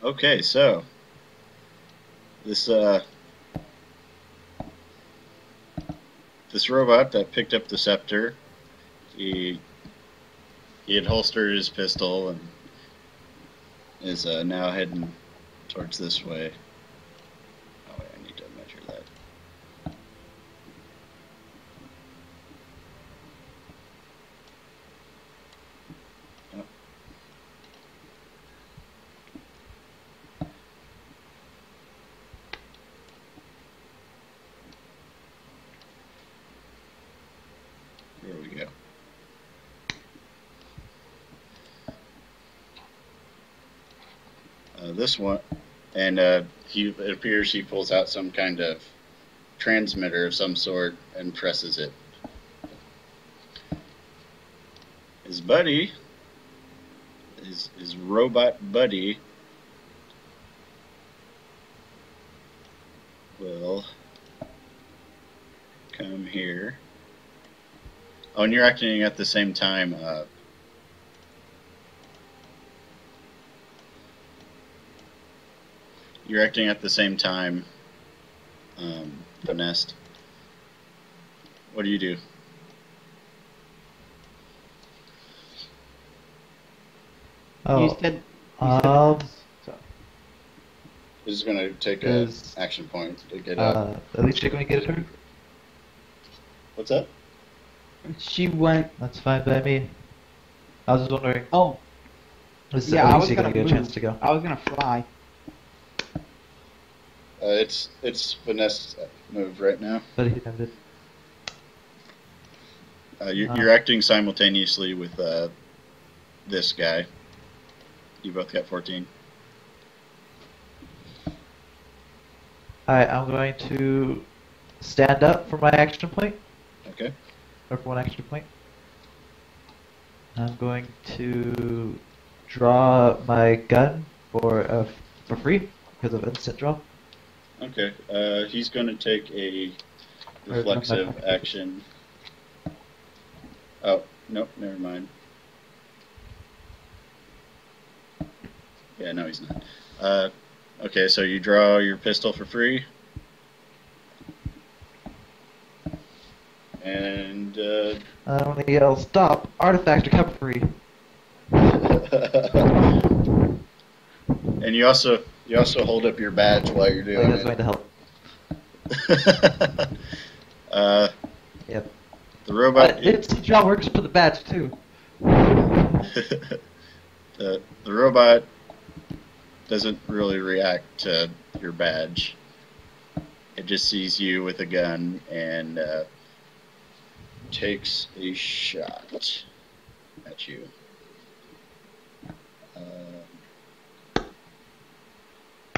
Okay, so this this robot that picked up the scepter, he had holstered his pistol and is now heading towards this way. Oh wait, I need to measure that. Oh. There we go. this one, and it appears he pulls out some kind of transmitter of some sort and presses it. His buddy, his robot buddy, will come here. Oh, and you're acting at the same time. You're acting at the same time, Nest. What do you do? Oh, You said um, so. This is going to take an Is, action point to get up. at least you're going to get a turn? What's up? She went. That's fine by me. I was just wondering, Oh, is yeah, at I least was you're gonna going to get a move. chance to go. I was gonna fly. It's Vanessa's move right now. But he never did. You're acting simultaneously with this guy. You both got 14. Alright, I'm going to stand up for my action point. Okay. Or for one action point. I'm going to draw my gun for free because of instant draw. Okay. He's going to take a Or reflexive not- action. Oh, nope, never mind. Yeah, no, he's not. Okay, so you draw your pistol for free. And I'm gonna yell, stop! Artifact recovery! and you also hold up your badge while you're Like, doing that's going to help. it. Yep. The robot. Instant draw works for the badge too. The robot doesn't really react to your badge. It just sees you with a gun and takes a shot at you.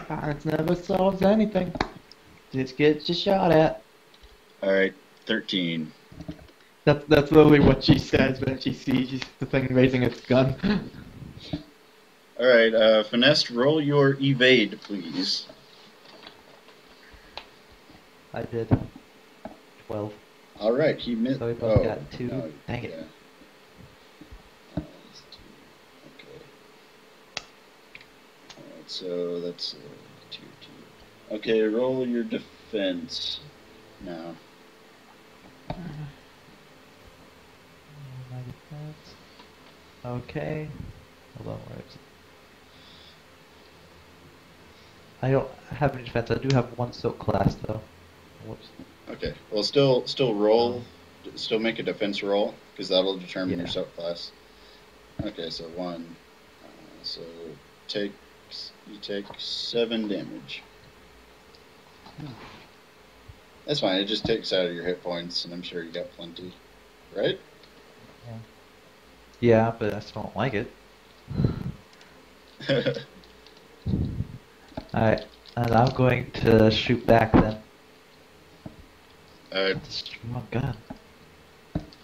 Science never solves anything. Just gets you shot at. All right, 13. That's literally what she says when she sees the thing raising its gun. All right, Finesse, roll your evade, please. I did. 12. All right, he missed. So we both got 2. no, Dang it. yeah. That's 2. Okay. All right, so that's 2, 2. Okay, roll your defense now. My defense. Okay. Hold on, where is it? I don't have any defense. I do have 1 silk class though. Whoops. Okay, well, still roll, still make a defense roll because that'll determine your Yeah. soap class. Okay, so 1. So you take 7 damage. That's fine. It just takes out of your hit points, and I'm sure you got plenty, right? Yeah, but I still don't like it. Alright, and I'm going to shoot back then. Strong gun.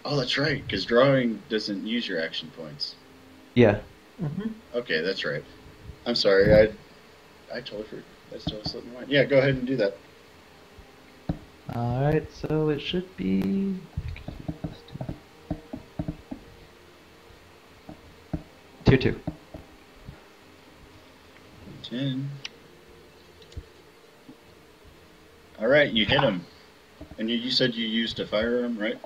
Oh, that's right, because drawing doesn't use your action points. Yeah. Okay, that's right. I'm sorry, I totally forgot. That's totally slipped my mind. Yeah, go ahead and do that. Alright, so it should be... 2-2. 10. All right, you hit him. And you said you used a firearm, right?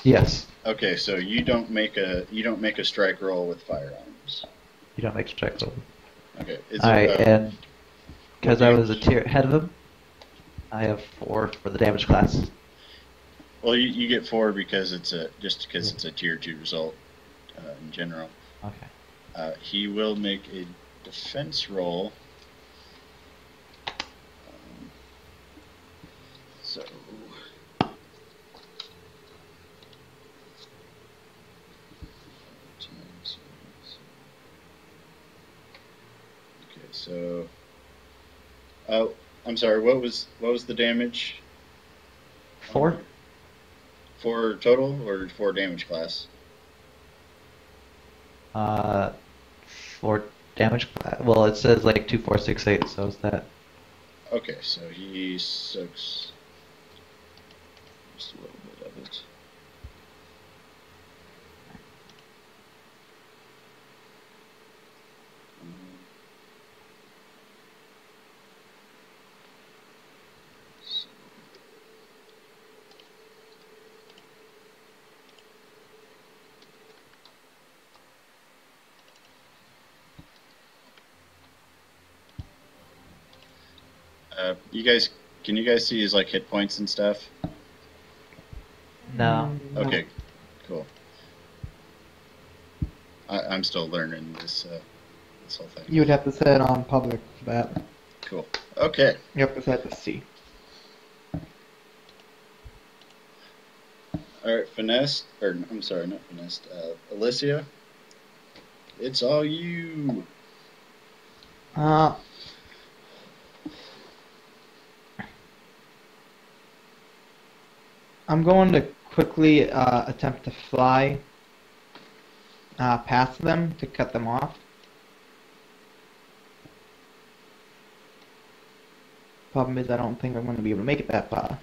Yes. Okay, so you don't make a strike roll with firearms. You don't make strike roll. Okay. Is Alright, it, and because I was a damage? tier ahead of him, I have 4 for the damage class. Well, you get 4 because it's a tier 2 result in general. Okay. He will make a defense roll. So. Okay, so oh, I'm sorry. What was the damage? 4? 4 total or 4 damage class? Uh, 4 damage. Well, it says like 2, 4, 6, 8. So is that? Okay, so he soaks just a little bit of it. Um, so- you guys, can you guys see his like hit points and stuff? No. No. Okay, cool. I'm still learning this whole thing. You would have to set it on public for that. Cool. Okay. You have to set it to C. All right, finesse, or I'm sorry, not finesse. Alicia, it's all you. Uh, I'm going to quickly attempt to fly past them to cut them off. Problem is, I don't think I'm going to be able to make it that far.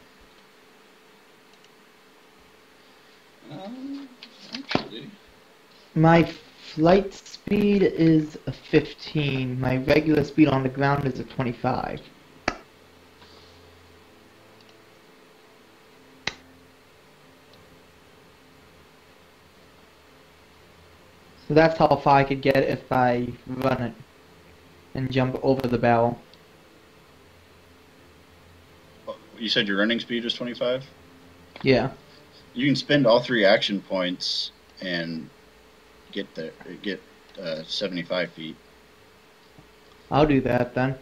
Actually, My flight speed is a 15. My regular speed on the ground is a 25. So that's how far I could get if I run it and jump over the barrel. you said your running speed was 25. Yeah. You can spend all 3 action points and get 75 feet. I'll do that then.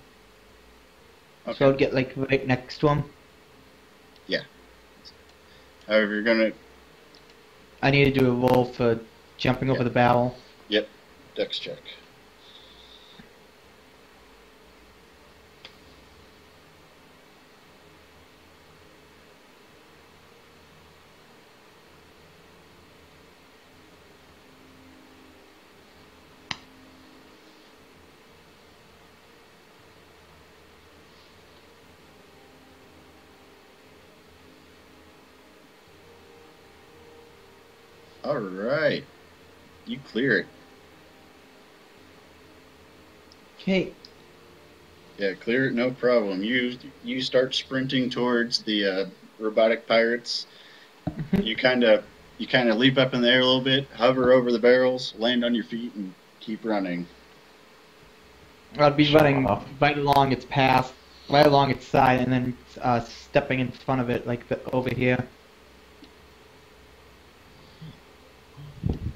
Okay. So I'll get like right next to him. Yeah. However, you're gonna. I need to do a roll for jumping over the barrel. Yep. Dex check. All right. You clear it. Okay. Yeah, clear it, no problem. You start sprinting towards the robotic pirates. You kind of leap up in the air a little bit, hover over the barrels, land on your feet, and keep running. I'd be running off. right along its path, right along its side, and then stepping in front of it like over here.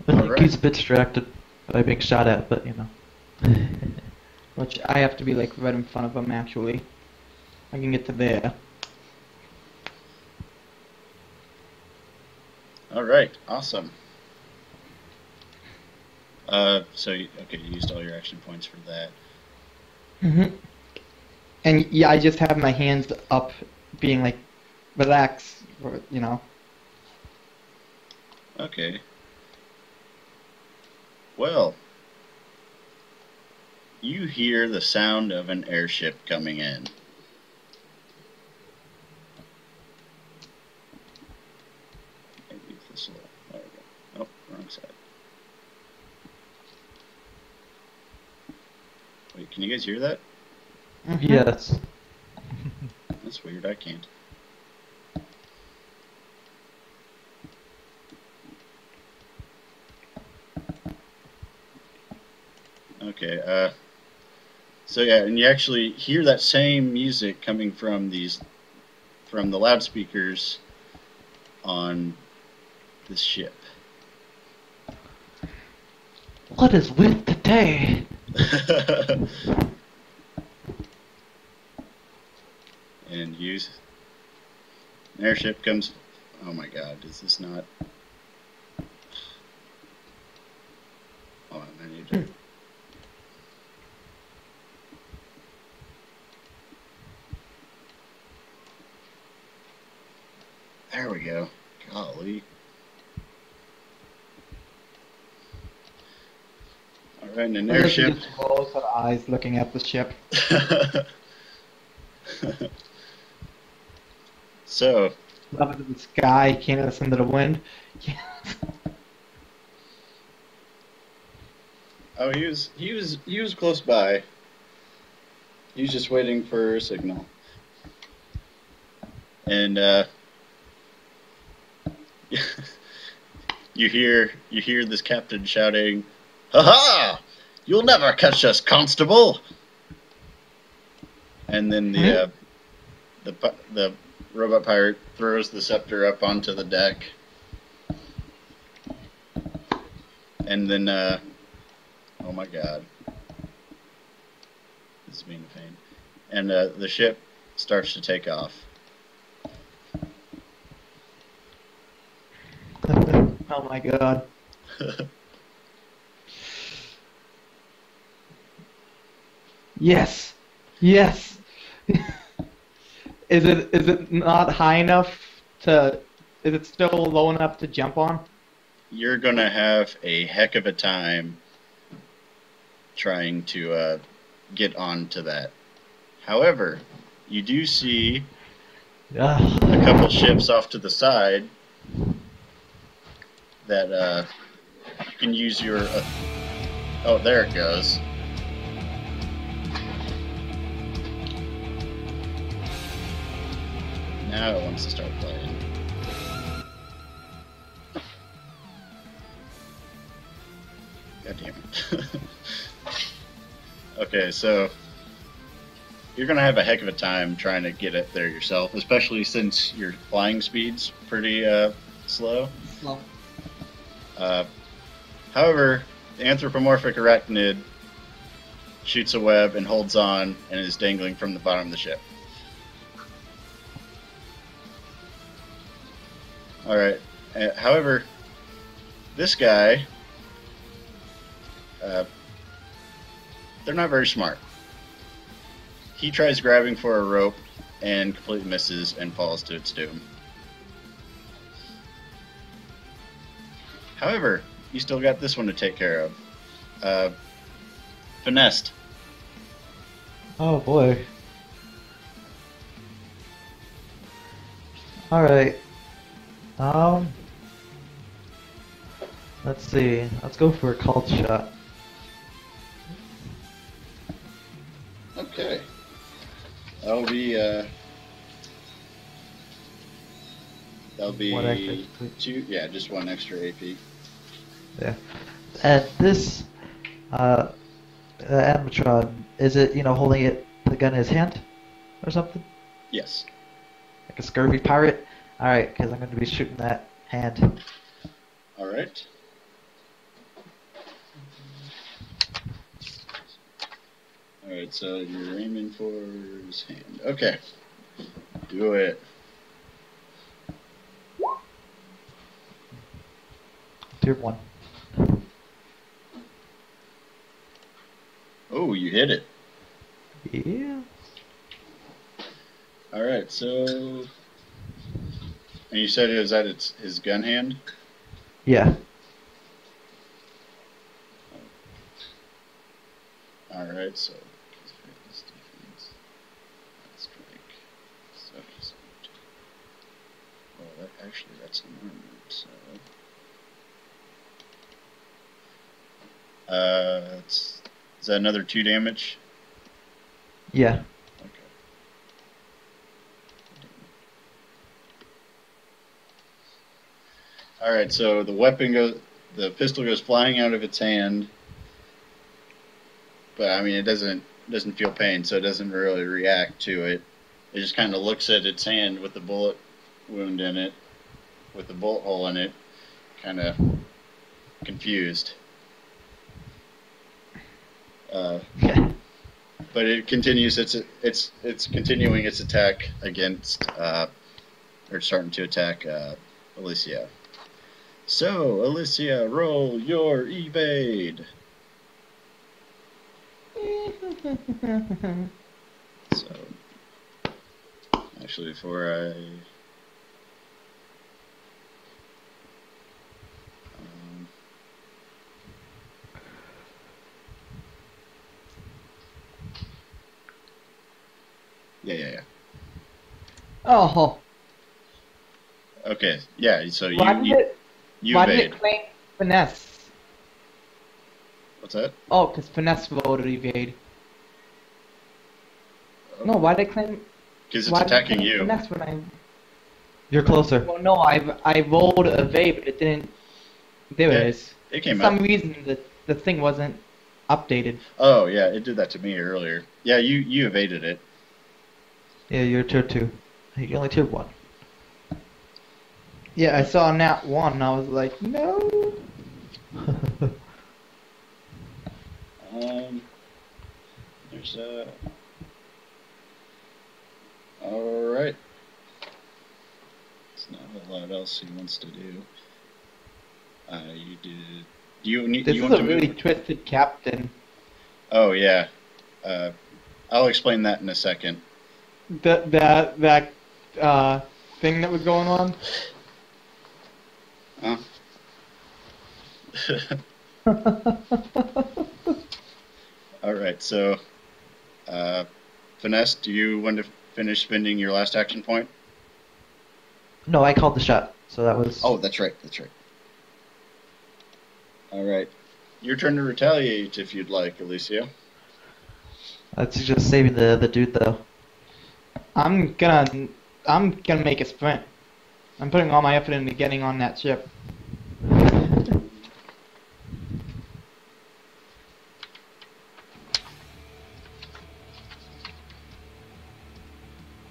I think Alright. he's a bit distracted by being shot at, but you know. Which I have to be like right in front of him actually. I can get to there. All right, awesome. You used all your action points for that. And yeah, I just have my hands up, being like, relax, or, you know. Okay. Well, you hear the sound of an airship coming in. Maybe this will. There we go. Oh, wrong side. Wait, can you guys hear that? Yes. That's weird. I can't. Okay. So yeah, and you actually hear that same music coming from the loudspeakers on this ship. What is with today? And an airship comes. Oh my God! Is this not? Oh, I need to. go. Golly. Alright, and an airship. Just rolls her eyes looking at the ship. So, Up into the sky, can't listen to the wind. oh, he was close by. He was just waiting for a signal. And you hear this captain shouting, "Ha ha! You'll never catch us, constable!" And then the robot pirate throws the scepter up onto the deck. And then, oh my god. This is being a pain. And the ship starts to take off. Oh my god. Yes. Yes. Is it not high enough to? Is it still low enough to jump on? You're gonna have a heck of a time trying to get onto that. However, you do see a couple ships off to the side that you can use your. Oh, there it goes. Now it wants to start playing. God damn it. Okay, so you're gonna have a heck of a time trying to get it there yourself, especially since your flying speed's pretty slow. Slow. However, the anthropomorphic arachnid shoots a web and holds on and is dangling from the bottom of the ship. Alright, however, this guy, they're not very smart. He tries grabbing for a rope and completely misses and falls to its doom. However, you still got this one to take care of. Finessed. Oh boy. Alright. Let's see. Let's go for a called shot. Okay. That'll be One extra. two, yeah, just one extra AP. Yeah. And this, animatron, is it, holding the gun in his hand? Or something? Yes. Like a scurvy pirate? Alright, because I'm going to be shooting that hand. Alright. Alright, so you're aiming for his hand. Okay. Do it. Tier 1. Oh, you hit it. Yeah. Alright, so... And you said it was at his gun hand? Yeah. Alright, so... Well, that's an armor, so... is that another 2 damage? Yeah. Okay. Alright, so the pistol goes flying out of its hand, but I mean it doesn't feel pain, so it doesn't really react to it. It just kind of looks at its hand with the bullet wound in it, with the bullet hole in it, kind of confused. But it continues it's continuing its attack against or starting to attack Alicia. So, Alicia, roll your evade. So, actually, before I Yeah. Oh, Okay. Yeah. So why did it? you Why did evade. it claim finesse? What's that? Oh, because finesse voted evade. No, Oh, why did it claim? because it's Why did it attacking claim you. finesse when I? You're closer. Well, no, I rolled evade, but it didn't. There Yeah, it is. it For came some up. reason, the thing wasn't updated. Oh yeah, it did that to me earlier. Yeah, you evaded it. Yeah, you're tier 2. You're only tier 1. Yeah, I saw nat 1, and I was like, no. There's all right. It's not a lot else he wants to do. You did. This You is want a to really move? twisted captain. Oh yeah. Uh, I'll explain that in a second. That thing that was going on. Huh? All right. So, finesse. Do you want to finish spending your last action point? No, I called the shot, so that was. Oh, that's right. That's right. All right. Your turn to retaliate if you'd like, Alicia. That's just saving the dude though. I'm gonna make a sprint. I'm putting all my effort into getting on that ship.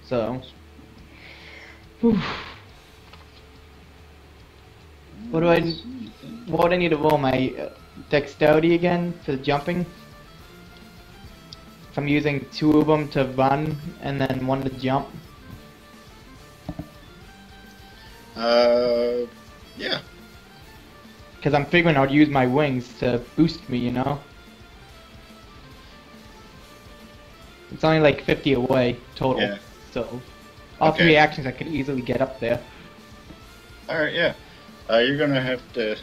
So, whew. What do I need to roll? My dexterity again for jumping? If I'm using 2 of them to run and then 1 to jump. Yeah. Because I'm figuring I'll use my wings to boost me, you know? It's only like 50 away total. Yeah. So, all Okay. 3 actions I could easily get up there. All right. Yeah. You're gonna have to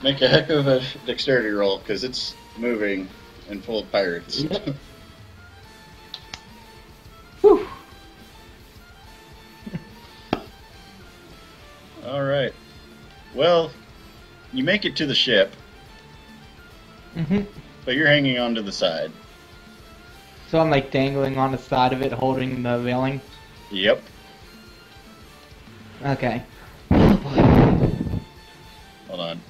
make a heck of a dexterity roll because it's moving and full of pirates. Yep. Whew. All right. Well, you make it to the ship, but you're hanging on to the side. So I'm like dangling on the side of it, holding the railing. Yep. Okay. Hold on.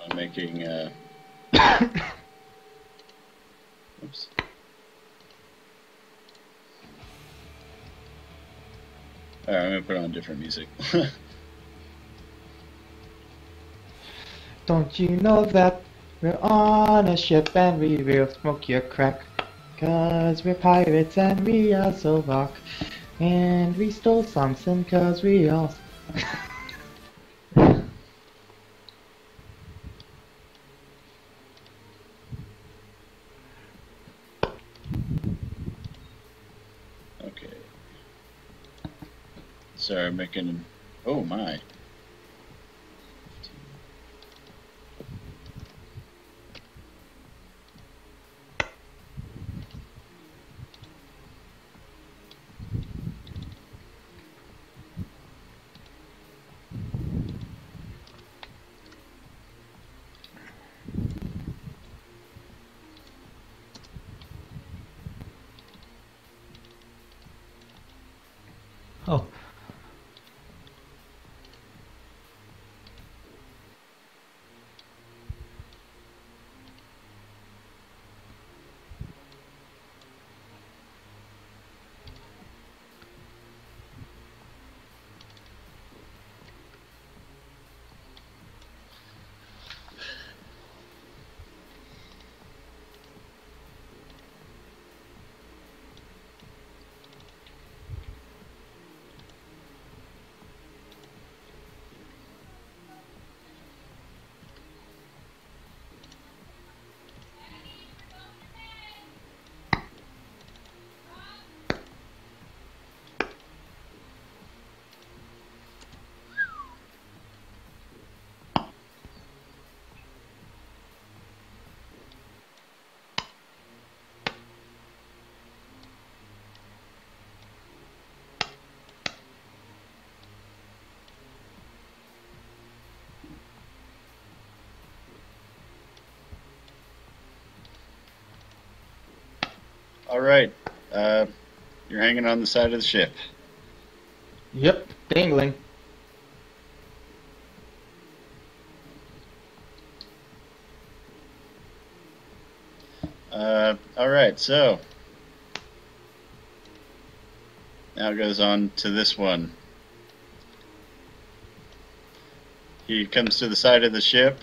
I'm making. Oops. All right, I'm gonna put on different music. Don't you know that we're on a ship and we will smoke your crack? 'Cause we're pirates and we also rock. And we stole something 'cause we all... Okay. Sorry, I'm making. Oh my. Oh. Alright. You're hanging on the side of the ship. Yep, dangling. Alright, so. Now it goes on to this one. He comes to the side of the ship.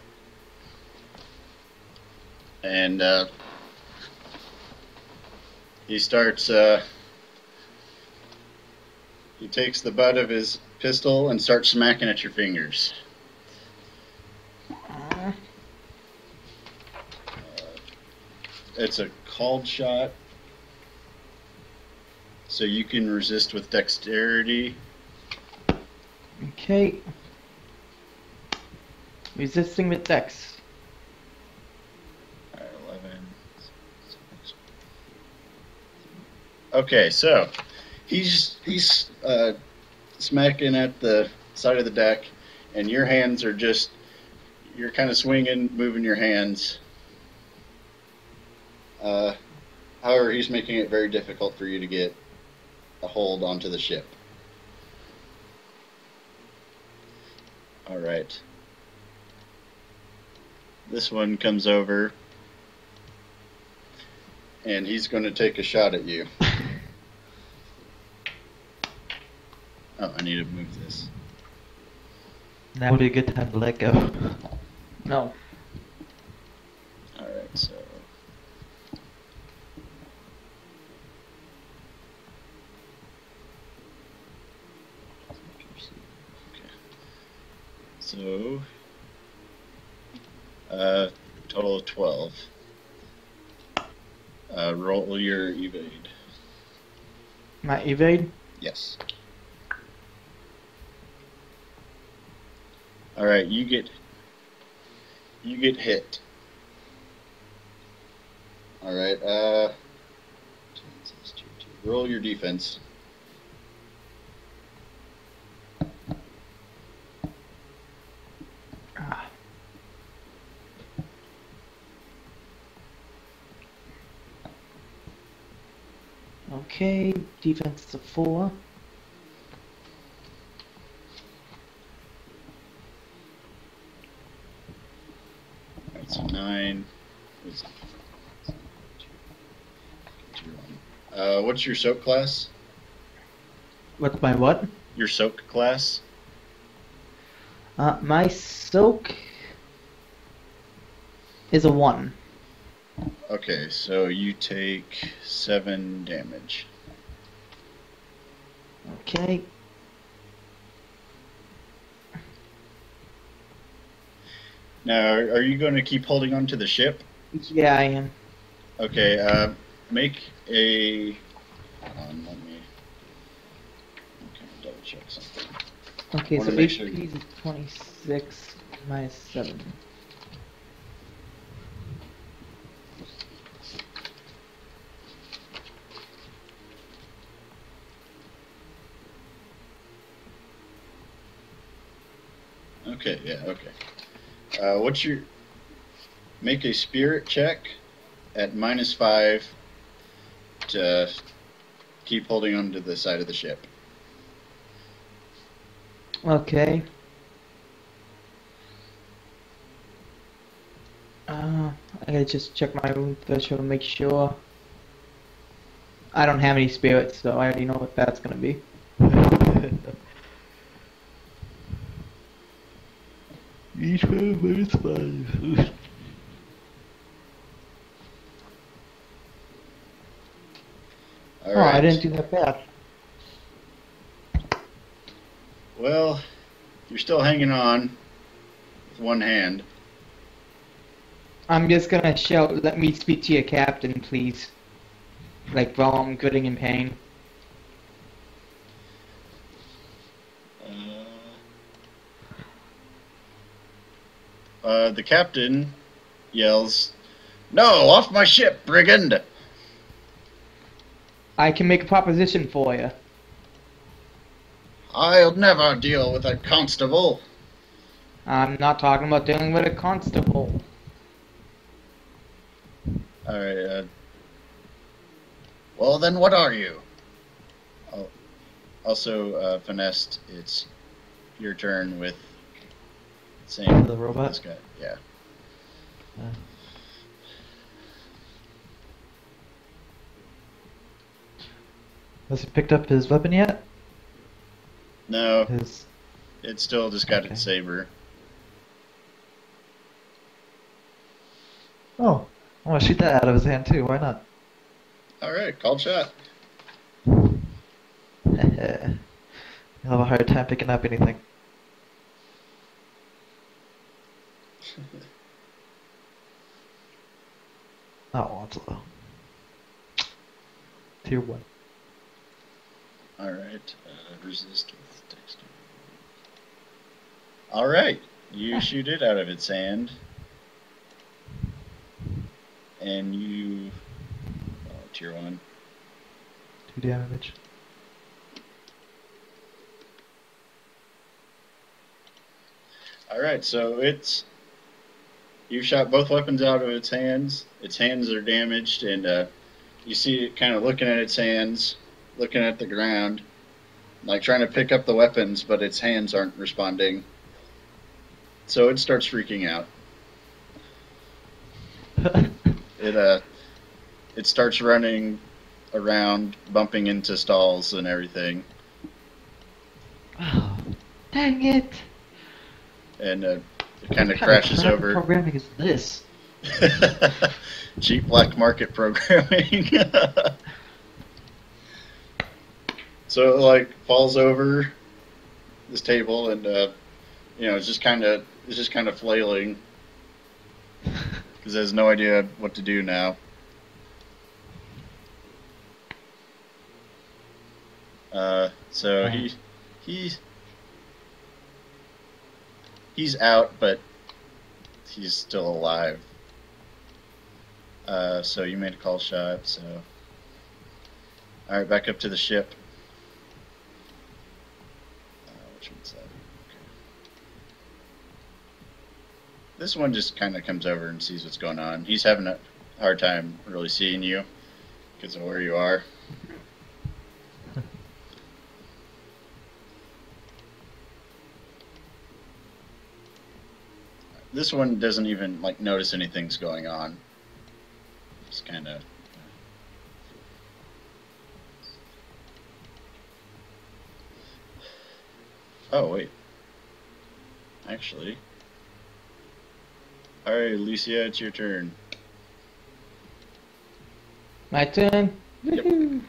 And, he starts, he takes the butt of his pistol and starts smacking at your fingers. It's a called shot, so you can resist with dexterity. Okay. Resisting with dex. Alright, 11. Okay, so he's smacking at the side of the deck, and your hands are just, you're kind of swinging, moving your hands. However, he's making it very difficult for you to get a hold onto the ship. Alright. This one comes over, and he's going to take a shot at you. Oh, I need to move this. Now would be a good time to let go. No. Alright, so. Okay. So. Total of 12. Roll your evade. My evade? Yes. Alright, you get hit. Alright, roll your defense. Okay, defense is a 4. Alright, so 9. What's your soak class? What's my what? Your soak class? My soak is a 1. Okay, so you take 7 damage. Okay. Now, are you going to keep holding on to the ship? Yeah, I am. Okay, make a... Hold on, let me... Okay, double check something. Okay, Wanna so make HP sure- is 26 minus 7. Okay, yeah, okay. What's your... Make a spirit check at -5 to keep holding on to the side of the ship. Okay. I gotta just check my room threshold to make sure. I don't have any spirits, so I already know what that's gonna be. Each one minus 5. All Oh, right. I didn't do that bad. Well, you're still hanging on with one hand. I'm just gonna shout, "Let me speak to your captain, please." Like while I'm gritting in pain. The captain yells, "No, off my ship, brigand!" I can make a proposition for you. I'll never deal with a constable. I'm not talking about dealing with a constable. Alright, Well, then what are you? Also, finessed. It's your turn with same The robot? This guy. Yeah. Uh, has he picked up his weapon yet? No, His. it's still just got Okay. its saber. Oh, I want to shoot that out of his hand too. Why not? All right, called shot. You'll have a hard time picking up anything. Oh, that's low. Tier 1. All right, resist with dexterity. All right, you shoot it out of its hand, and you tier 1. 2 damage. All right, so you shot both weapons out of its hands. Its hands are damaged, and you see it kind of looking at its hands, looking at the ground, like trying to pick up the weapons, but its hands aren't responding. So it starts freaking out. It starts running around, bumping into stalls and everything, Oh, dang it! and it kind of What crashes kind of over. programming is this? Cheap black market programming. So it like falls over this table, and it's just kind of flailing because it has no idea what to do now. So he's out, but he's still alive. So you made a call shot. So all right, back up to the ship. Which one's that? Okay. This one just kind of comes over and sees what's going on. He's having a hard time really seeing you because of where you are. This one doesn't even like notice anything's going on. Just kind of. Oh wait. Actually. All right, Alicia, it's your turn. My turn. Yep. Woohoo.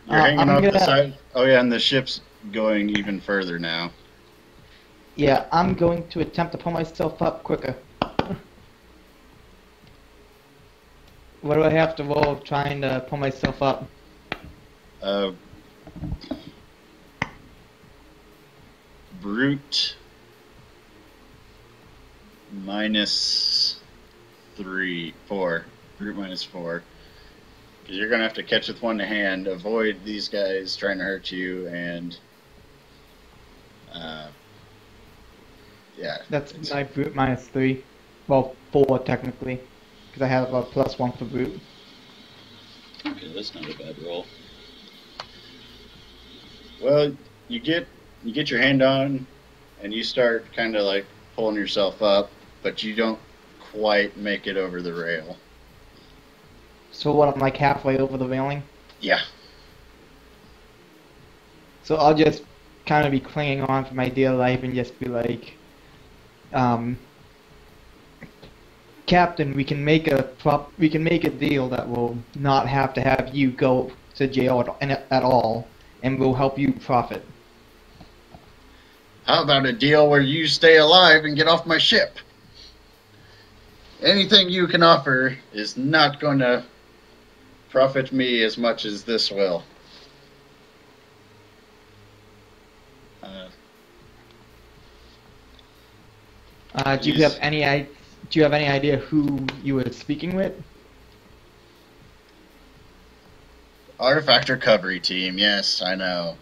You're hanging I'm off the gonna- side. Oh yeah, and the ship's going even further now. Yeah, I'm going to attempt to pull myself up quicker. What do I have to roll trying to pull myself up? Brute minus 4. Brute minus 4. Because you're gonna have to catch with one hand, avoid these guys trying to hurt you, and yeah. That's my brute minus 3. Well, 4 technically, because I have a +1 for brute. Okay, that's not a bad roll. Well, you get your hand on, and you start kind of like pulling yourself up, but you don't quite make it over the rail. So what? I'm like halfway over the railing. Yeah. So I'll just kind of be clinging on for my dear life and just be like, Captain, we can make a deal that will not have to have you go to jail at all, and we'll help you profit. How about a deal where you stay alive and get off my ship? Anything you can offer is not going to profit me as much as this will. Do you have any idea who you were speaking with? Artifact recovery team, yes, I know.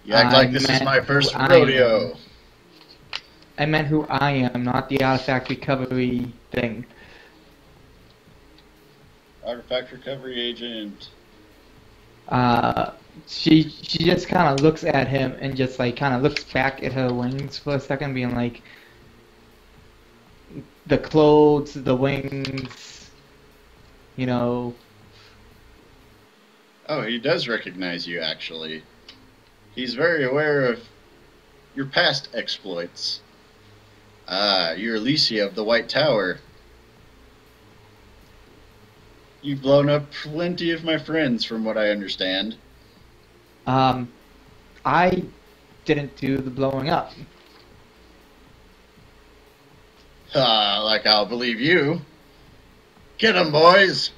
You act like this is my first who I rodeo. am. I meant who I am, not the artifact recovery thing. Artifact recovery agent. Uh, she just kind of looks at him and just like kind of looks back at her wings for a second, being like, the clothes, the wings, you know. Oh, he does recognize you, actually. He's very aware of your past exploits. Ah, you're Alicia of the White Tower. You've blown up plenty of my friends, from what I understand. I didn't do the blowing up. Ah, like I'll believe you. Get 'em, boys!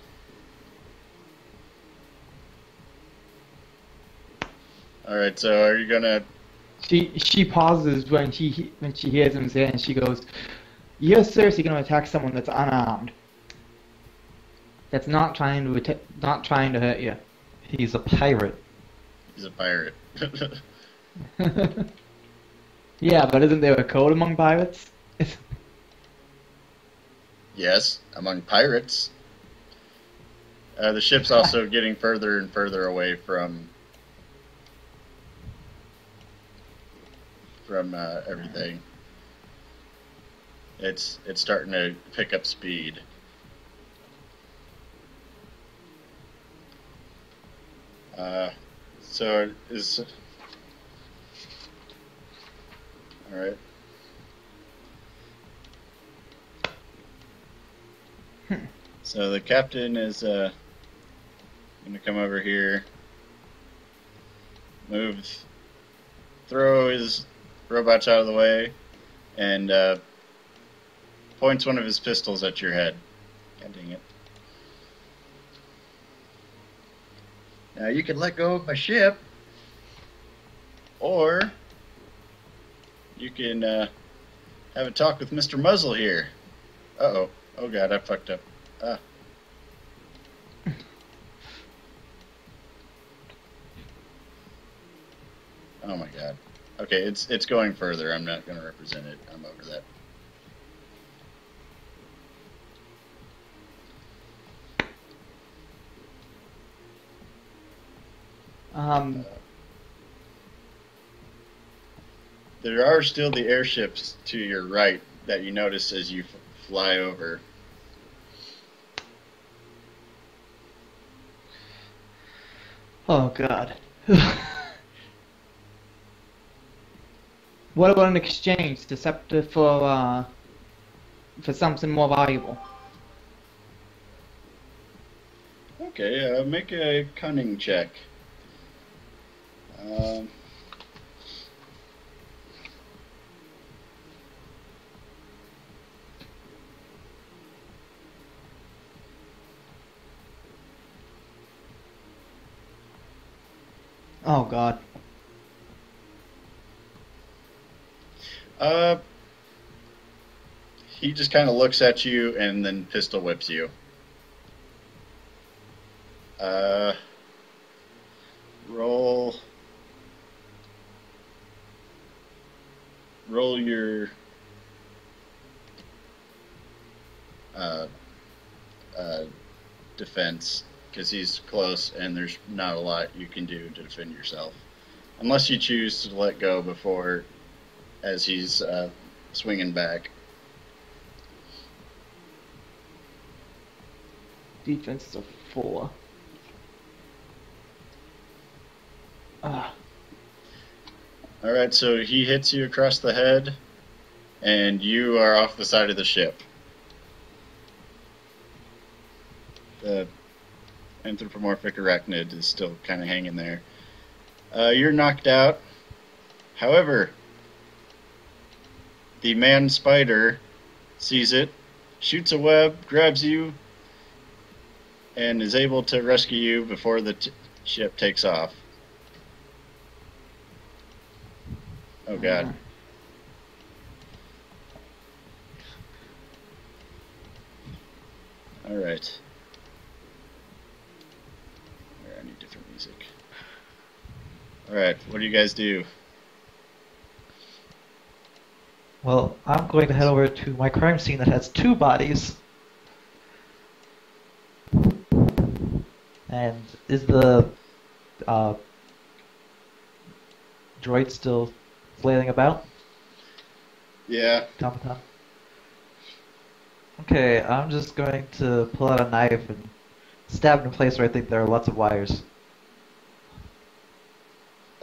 Alright, so are you gonna... She pauses when she hears him say it, and she goes, "You're seriously going to attack someone that's unarmed? That's not trying to hurt you." He's a pirate. He's a pirate. Yeah, but isn't there a code among pirates? Yes, among pirates. The ship's also getting further and further away from everything. It's starting to pick up speed. So is all right. So the captain is going to come over here, throw his robots out of the way, and points one of his pistols at your head. God dang it. Now you can let go of my ship, or you can have a talk with Mr. Muzzle here. Uh-oh. Oh god, I fucked up. Ah. Oh my god. Okay, it's going further. I'm not going to represent it. I'm over that. There are still the airships to your right that you notice as you fly over. Oh god. What about an exchange, deceptive for something more valuable? Okay, make a cunning check. Oh god. He just kind of looks at you and then pistol whips you. Roll your defense, because he's close and there's not a lot you can do to defend yourself. Unless you choose to let go before, as he's swinging back. Defense is a 4. Alright, so he hits you across the head, and you are off the side of the ship. The anthropomorphic arachnid is still kind of hanging there. You're knocked out. However, the man spider sees it, shoots a web, grabs you, and is able to rescue you before the ship takes off. Oh god. Alright. I need different music. Alright, what do you guys do? Well, I'm going to head over to my crime scene that has 2 bodies. And is the uh, droid still flailing about? Yeah. Automaton? Okay, I'm just going to pull out a knife and stab in a place where I think there are lots of wires.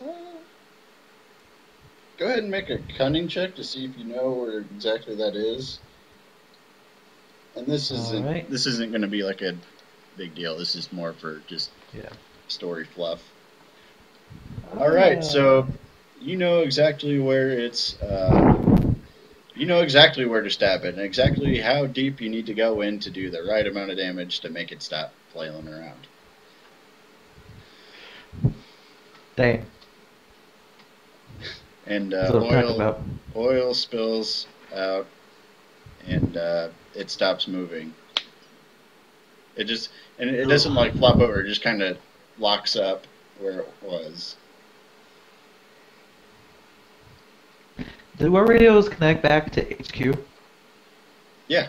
Uh, Go ahead and make a cunning check to see if you know where exactly that is. And Alright. this isn't going to be like a big deal. This is more for just Yeah. story fluff. All right, so Ah. you know exactly where you know exactly where to stab it, and exactly how deep you need to go in to do the right amount of damage to make it stop flailing around. Dang. And That's what I'm talking about. oil spills out, and it stops moving. It doesn't like flop over. It just kind of locks up where it was. Did our radios connect back to HQ? Yeah.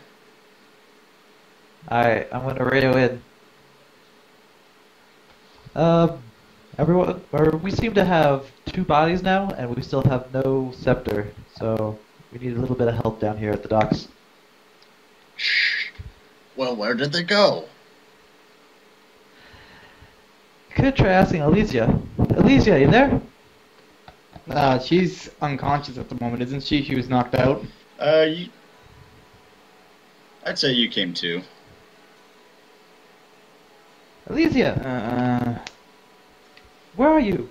Alright, I'm gonna radio in. Um, everyone, or we seem to have two bodies now, and we still have no scepter, so we need a little bit of help down here at the docks. Shh. Well, where did they go? Could try asking Elysia. Elysia, you there? She's unconscious at the moment, isn't she? She was knocked out. I'd say you came too. Elysia, where are you?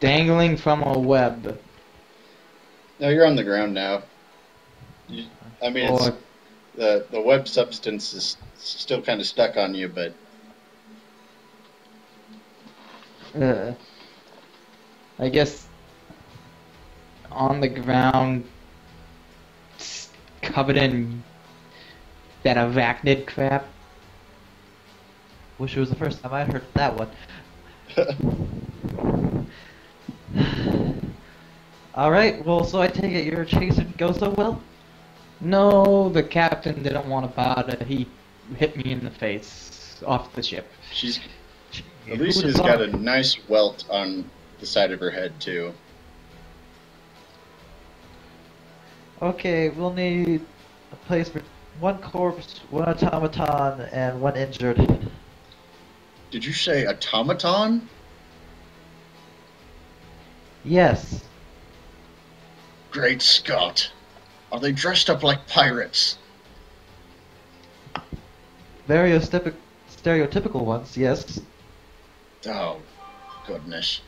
Dangling from a web. No, you're on the ground now. I mean, it's, Or, the web substance is still kind of stuck on you, but I guess on the ground, covered in that arachnid crap. Wish it was the first time I'd heard that one. Alright, well, so I take it your chase didn't go so well? No, the captain didn't want to bother. He hit me in the face off the ship. Alicia's got a nice welt on the side of her head too. Okay, we'll need a place for one corpse, one automaton, and one injured. Did you say automaton? Yes. Great Scott! Are they dressed up like pirates? Very stereotypical ones, yes. Oh, goodness.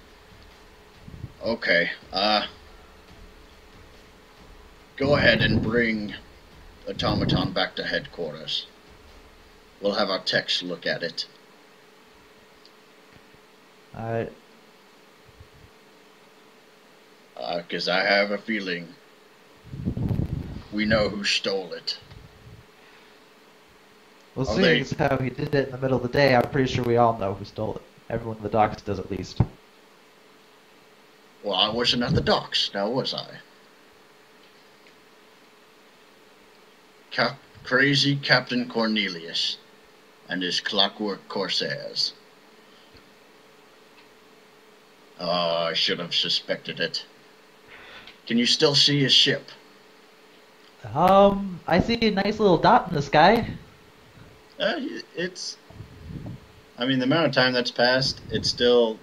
Okay, go ahead and bring automaton back to headquarters. We'll have our techs look at it. Alright. 'Cause I have a feeling we know who stole it. Well, Are seeing they- as how he did it in the middle of the day, I'm pretty sure we all know who stole it. Everyone in the docks does at least. Well, I wasn't at the docks, now was I? Crazy Captain Cornelius and his clockwork corsairs. Oh, I should have suspected it. Can you still see his ship? I see a nice little dot in the sky. I mean, the amount of time that's passed, it's still,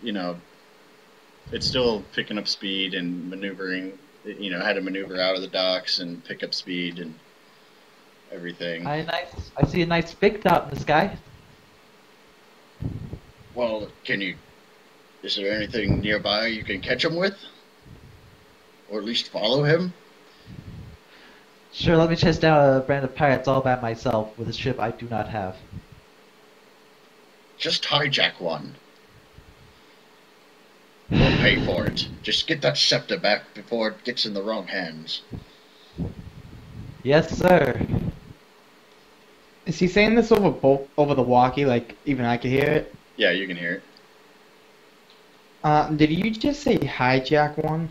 it's still picking up speed and maneuvering, had to maneuver out of the docks and pick up speed and everything. I see a nice big dot in the sky. Well, is there anything nearby you can catch him with? Or at least follow him? Sure, let me chase down a band of pirates all by myself with a ship I do not have. Just hijack one. We'll pay for it. Just get that scepter back before it gets in the wrong hands. Yes, sir. Is he saying this over the walkie, like even I could hear it? Yeah, you can hear it. Did you just say hijack one?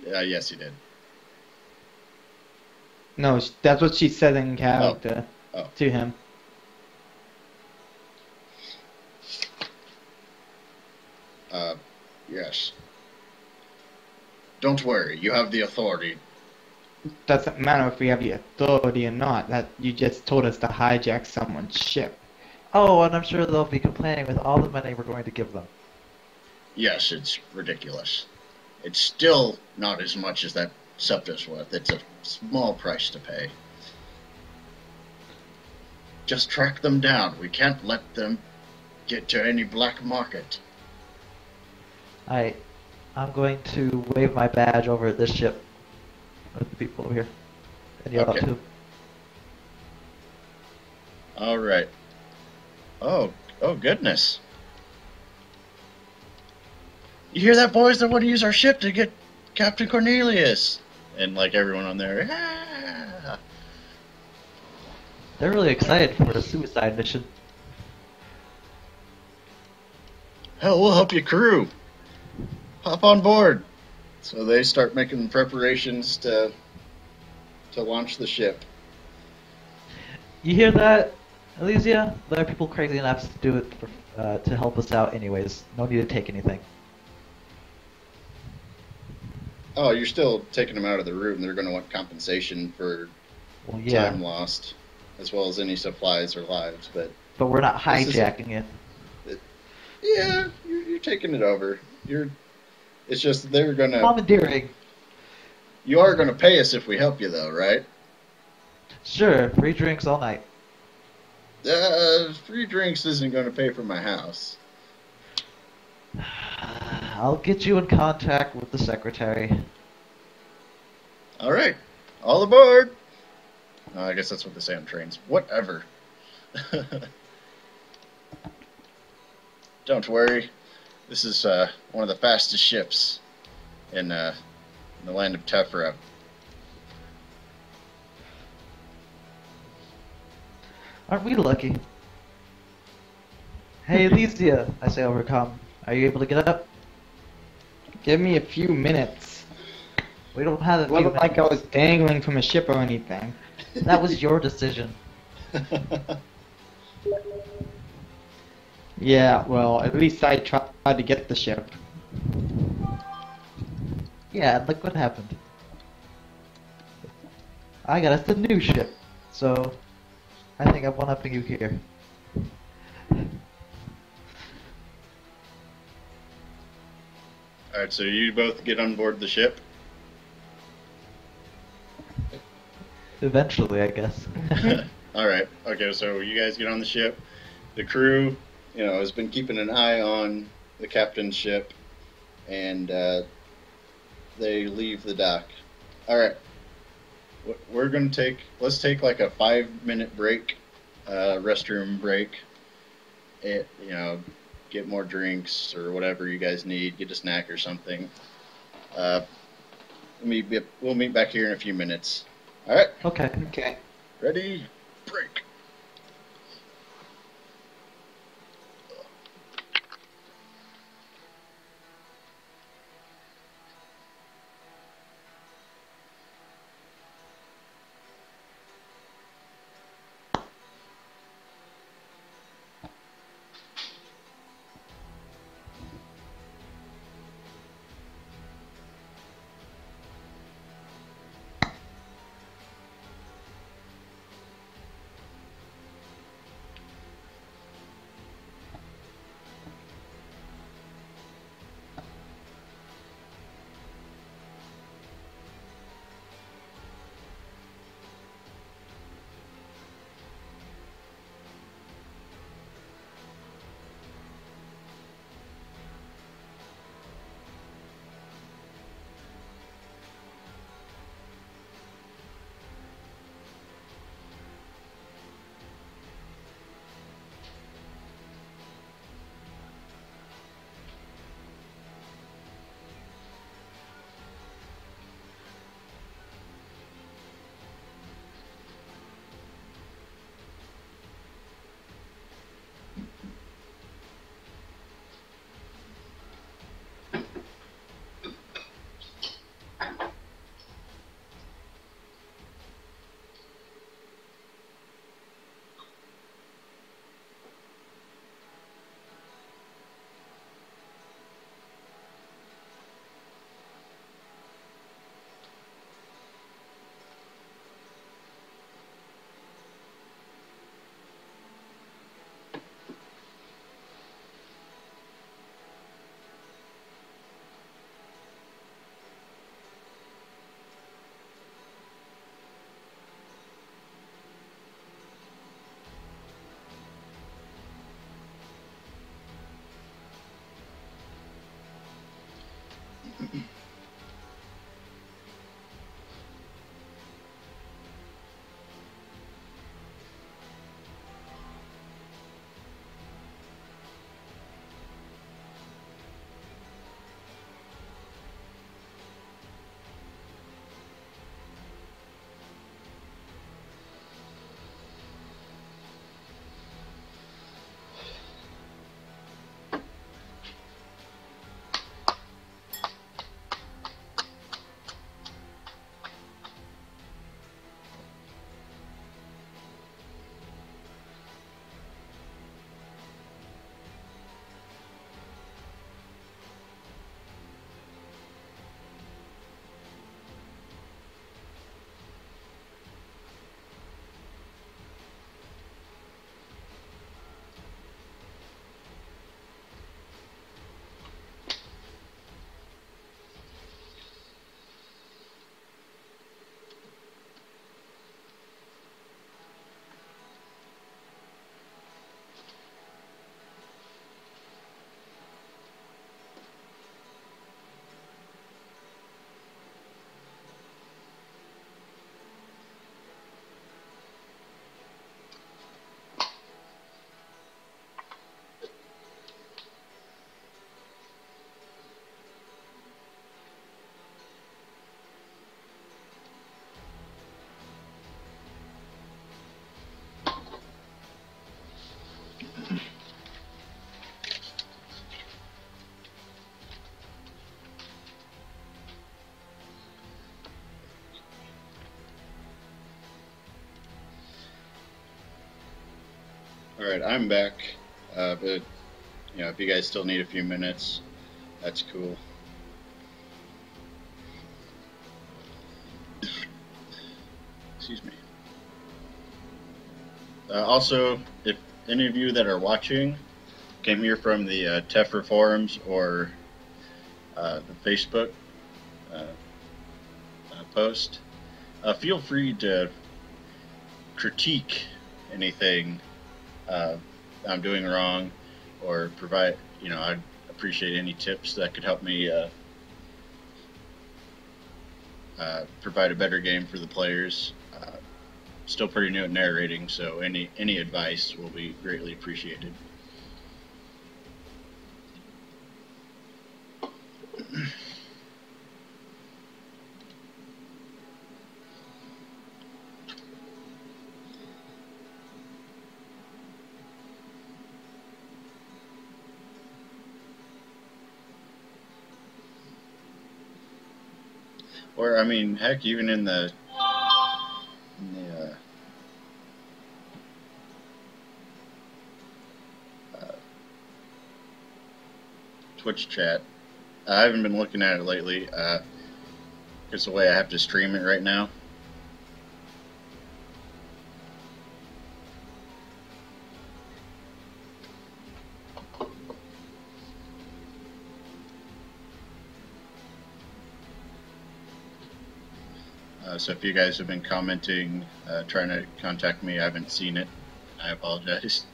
Yes, he did. No, that's what she said in character Oh. to him. Uh, yes. Don't worry, you have the authority. Doesn't matter if we have the authority or not. That you just told us to hijack someone's ship. Oh, and I'm sure they'll be complaining with all the money we're going to give them. Yes, it's ridiculous. It's still not as much as that scepter's worth. It's a small price to pay. Just track them down. We can't let them get to any black market. I'm going to wave my badge over at this ship with the people over here and yell out Okay. to them. All right. Oh goodness. You hear that, boys? They want to use our ship to get Captain Cornelius. And like everyone on there, ah. They're really excited for a suicide mission. Hell, we'll help you crew. Hop on board. So they start making preparations to launch the ship. You hear that, Elysia? There are people crazy enough to do it to help us out anyways. No need to take anything. Oh, you're still taking them out of the room. They're going to want compensation for Well, yeah, time lost, as well as any supplies or lives. But but we're not This is- hijacking it. yeah, you're taking it over. It's just they're gonna. Commandeering. You are gonna pay us if we help you, though, right? Sure, free drinks all night. Free drinks isn't gonna pay for my house. I'll get you in contact with the secretary. All right, all aboard. I guess that's what they say on trains. Whatever. Don't worry. This is one of the fastest ships in the land of Tephra. Aren't we lucky? Hey, Elysia, I say over comm. Are you able to get up? Give me a few minutes. We don't have a It few wasn't like I minutes. was dangling from a ship or anything. That was your decision. Yeah, well, at least I tried to get the ship. Yeah, and look what happened. I got us a new ship, so I think I'm one-upping you here. All right, so you both get on board the ship. Eventually, I guess. All right. Okay, so you guys get on the ship. The crew, has been keeping an eye on the captain's ship, and they leave the dock. All right. We're gonna let's take like a 5-minute break, restroom break. Get more drinks or whatever you guys need. Get a snack or something. We'll meet back here in a few minutes. All right. Okay. Okay. Ready? Break. All right, I'm back. But if you guys still need a few minutes, that's cool. Excuse me. Also, if any of you that are watching came here from the Tephra forums or the Facebook post, feel free to critique anything I'm doing wrong, or provide, I'd appreciate any tips that could help me provide a better game for the players. Still pretty new at narrating, so any advice will be greatly appreciated. Or, I mean, heck, even in the Twitch chat. I haven't been looking at it lately. It's the way I have to stream it right now. So if you guys have been commenting, trying to contact me, I haven't seen it. I apologize.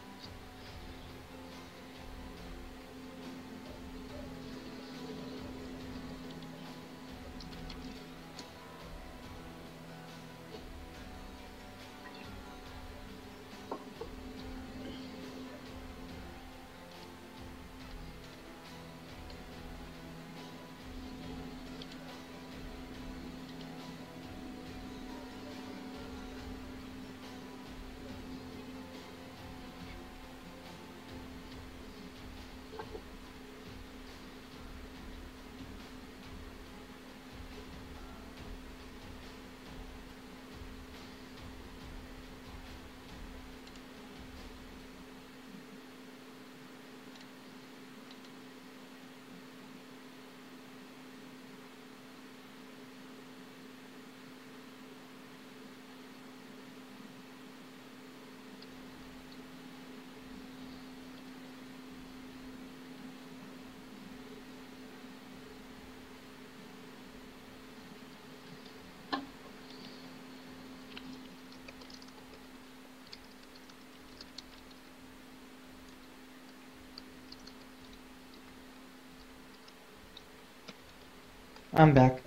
I'm back.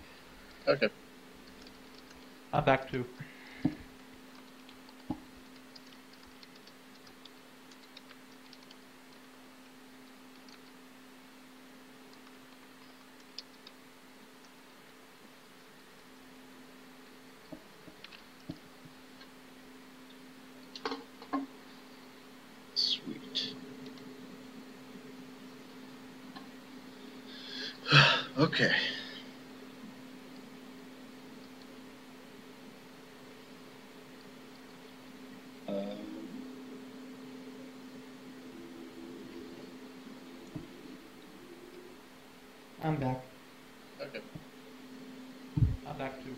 Okay. I'm back too. Sweet. Okay. I'm back. Okay. I'm back too.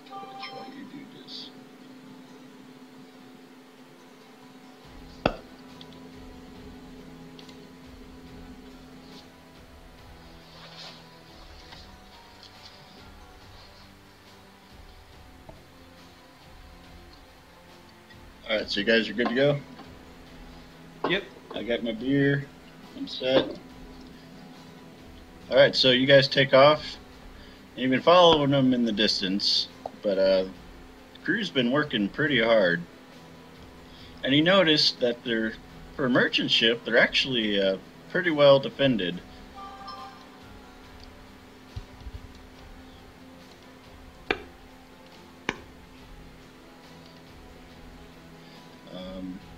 That's why you do this. Alright, so you guys are good to go? Yep. I got my beer. I'm set. Alright, so you guys take off. You've been following them in the distance, but the crew's been working pretty hard. And you notice that for a merchant ship, they're actually pretty well defended.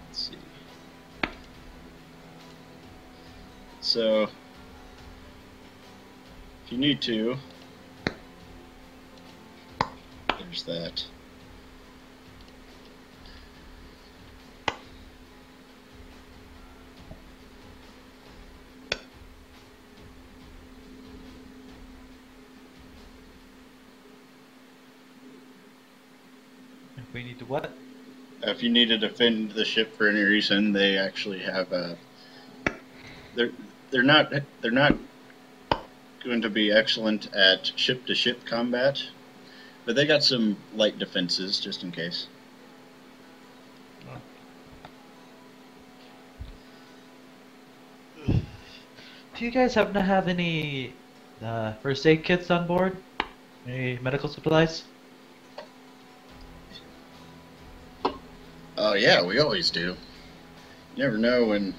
Let's see. So, if you need to, there's that. If we need to what? If you need to defend the ship for any reason, they actually have they're not going to be excellent at ship-to-ship combat, but they got some light defenses just in case. Do you guys happen to have any first aid kits on board? Any medical supplies? Oh yeah, we always do. You never know when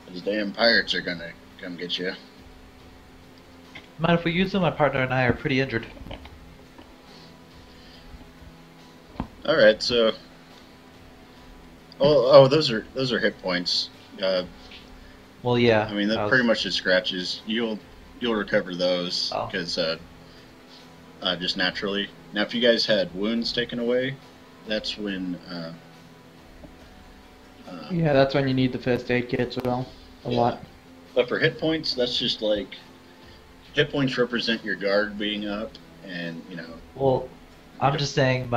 those damn pirates are gonna come get you. Mind if we use them? My partner and I are pretty injured. All right, so oh, those are hit points. Well, yeah. I mean, that pretty much just scratches. You'll recover those Oh. because just naturally. Now, if you guys had wounds taken away, that's when. Yeah, that's when you need the first aid kits as well. A lot. But for hit points, that's just like hit points represent your guard being up, and you know. Well, I'm just saying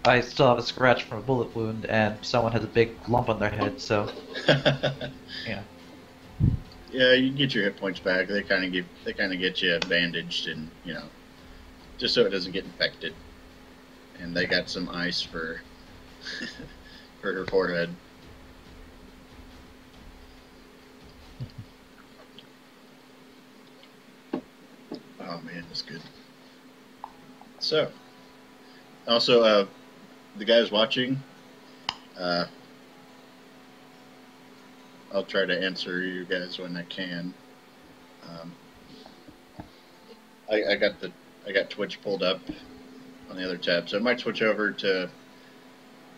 I still have a scratch from a bullet wound, and someone has a big lump on their head, so yeah. Yeah, you can get your hit points back. They kind of get you bandaged, and you know, just so it doesn't get infected. And they got some ice for for her forehead. Oh man, that's good. So, also, the guys watching, I'll try to answer you guys when I can. I got Twitch pulled up on the other tab, so I might switch over to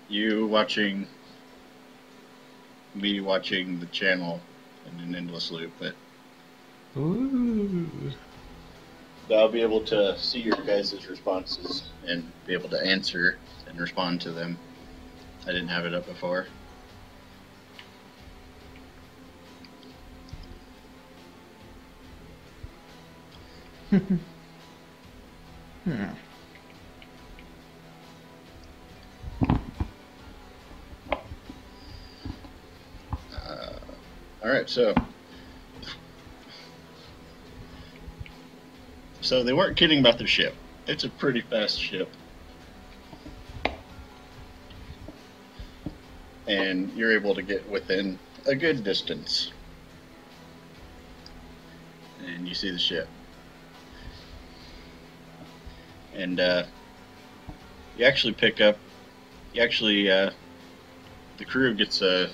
you watching me watching the channel in an endless loop, but Ooh. So I'll be able to see your guys' responses and be able to answer and respond to them. I didn't have it up before. All right, so they weren't kidding about their ship. It's a pretty fast ship, and you're able to get within a good distance, and you see the ship, and you actually pick up. The crew gets a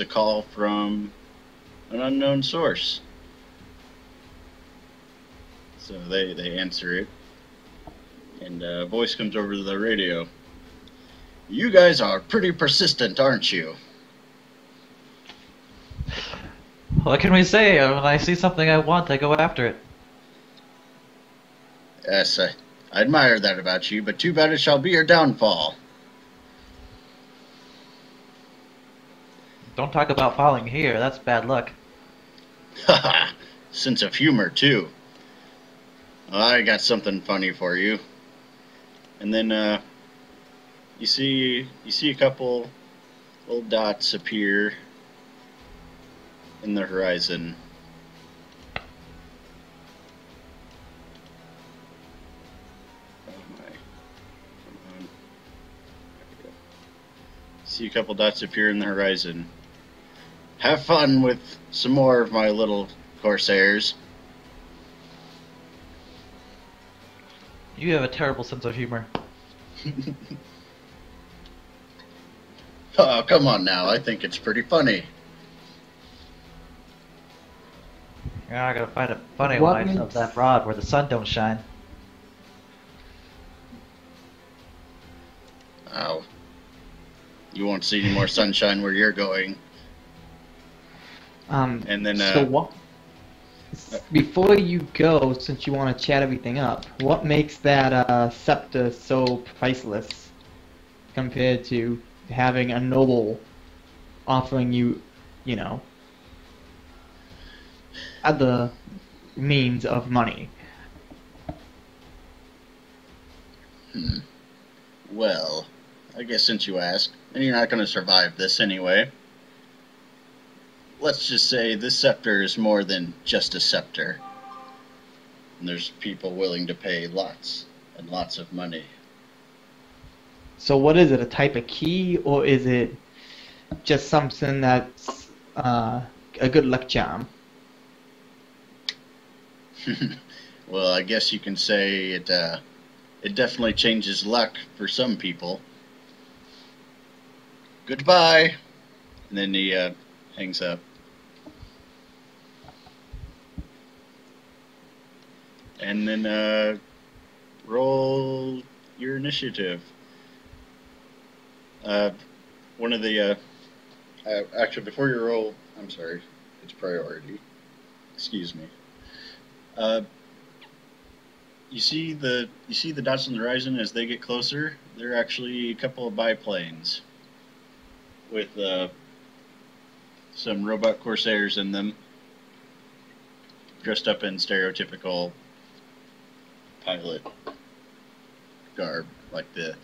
call from an unknown source. So they answer it, and a voice comes over to the radio. You guys are pretty persistent, aren't you? What can we say? When I see something I want, I go after it. Yes, I admire that about you, but too bad it shall be your downfall. Don't talk about falling here, that's bad luck. Haha, sense of humor, too. Well, I got something funny for you. And then, you see a couple little dots appear in the horizon. Oh my. Come on. See a couple dots appear in the horizon. Have fun with some more of my little corsairs. You have a terrible sense of humor. Oh, come on now. I think it's pretty funny. You're not gonna find it funny What when I shove makes- that rod where the sun don't shine. Oh. You won't see any more sunshine where you're going. And then, so what? Before you go, since you want to chat everything up, what makes that scepter so priceless compared to having a noble offering you, other means of money? Well, I guess since you asked, and you're not going to survive this anyway, let's just say this scepter is more than just a scepter. And there's people willing to pay lots and lots of money. So what is it, a type of key, or is it just something that's a good luck charm? Well, I guess you can say it definitely changes luck for some people. Goodbye. And then he hangs up. And then roll your initiative. One of the actually, before you roll, I'm sorry, it's priority. Excuse me. You see the dots on the horizon as they get closer. They're actually a couple of biplanes with some robot corsairs in them, dressed up in stereotypical pilot garb, like the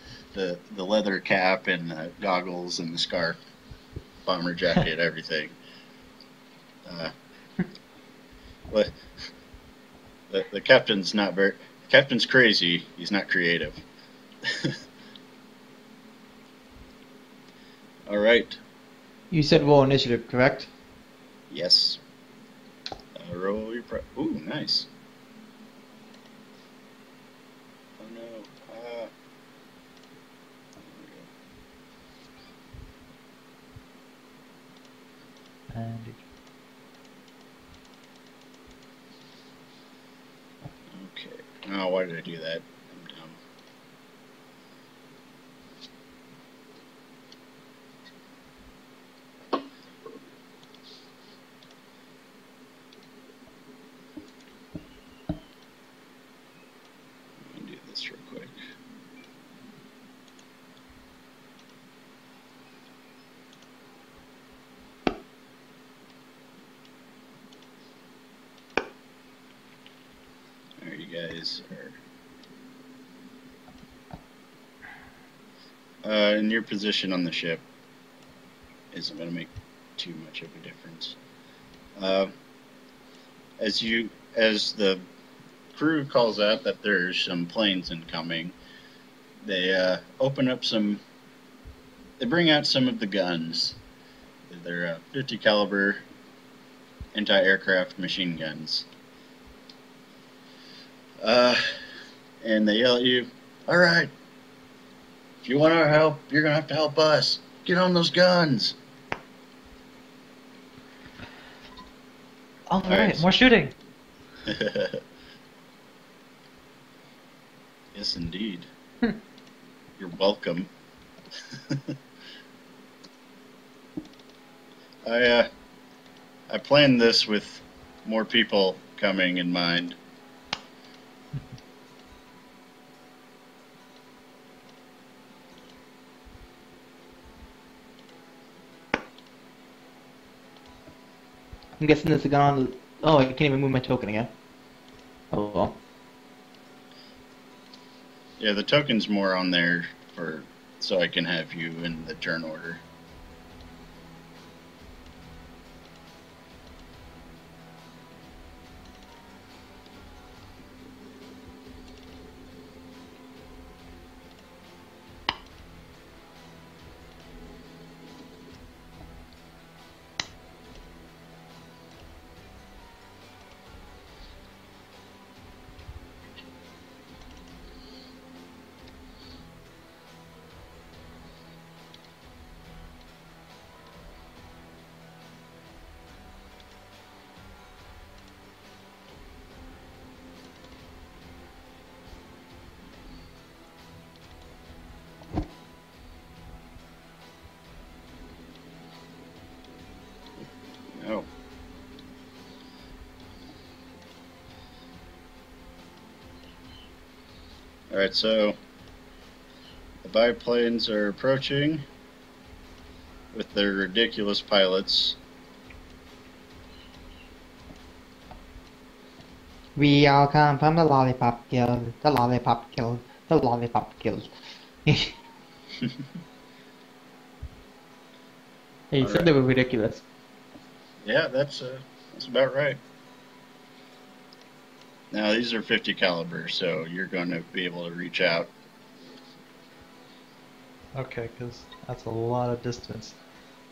leather cap and the goggles and the scarf, bomber jacket, everything. Well, the captain's not very. The captain's crazy. He's not creative. All right. You said roll initiative, correct? Yes. Roll your Ooh, nice. Oh no. And Okay. Oh, why did I do that? I'm dumb. guys are in your position on the ship isn't going to make too much of a difference. As the crew calls out that there's some planes incoming, they open up some. They bring out some of the guns. They're 50 caliber anti-aircraft machine guns. And they yell at you, "All right, if you want our help, you're gonna have to help us. Get on those guns." All right, more shooting. Yes, indeed. You're welcome. I planned this with more people coming in mind. I'm guessing there's a gun on the... Oh, I can't even move my token again. Oh well. Yeah, the token's more on there so I can have you in the turn order. Oh. Alright, so the biplanes are approaching with their ridiculous pilots. We all come from the Lollipop Guild, the Lollipop Guild, the Lollipop Guild. Hey, you said they were ridiculous. Yeah, that's about right. Now these are 50 caliber, so you're going to be able to reach out. Okay, because that's a lot of distance.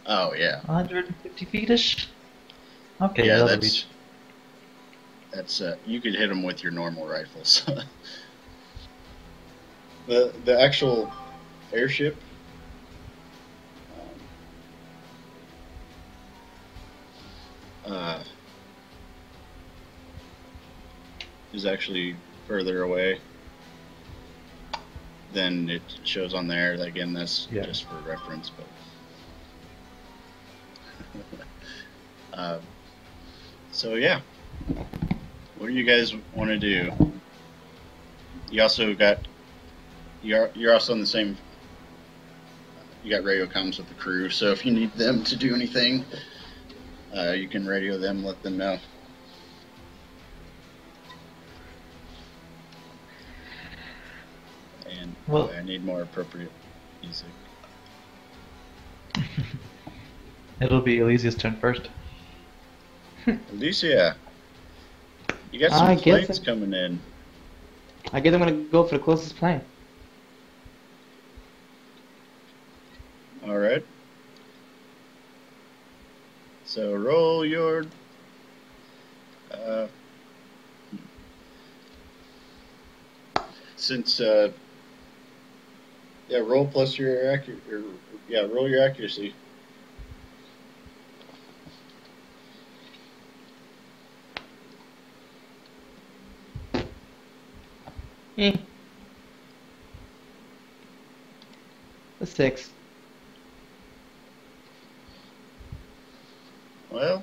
Oh yeah. 150 feet-ish? Okay, Yeah, that'll reach. That's you could hit them with your normal rifles. The actual airship is actually further away than it shows on there. Again, that's just for reference, but so yeah, what do you guys want to do? You also got you're also on the same. You got radio comms with the crew, so if you need them to do anything, you can radio them, let them know. And Well, I need more appropriate music. It'll be Elysia's turn first. Alicia, you got some planes coming in. I guess I'm gonna go for the closest plane. Alright. So roll your roll plus your roll your accuracy. A 6. Well,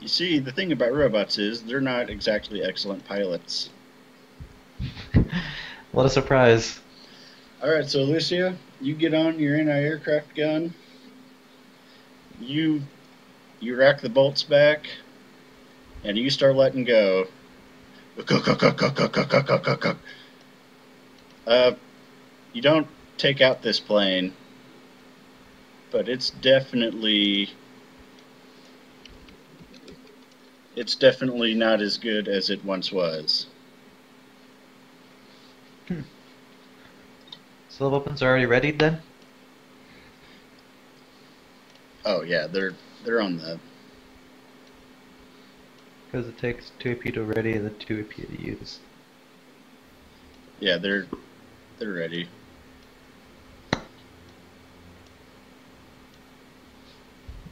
you see, the thing about robots is they're not exactly excellent pilots. What a surprise. Alright, so Alicia, you get on your anti-aircraft gun. You rack the bolts back, and you start letting go. You don't take out this plane, but it's definitely not as good as it once was. So the weapons are already ready then? Oh yeah, they're on the. Because it takes 2 AP to ready and then 2 AP to use. Yeah, they're ready.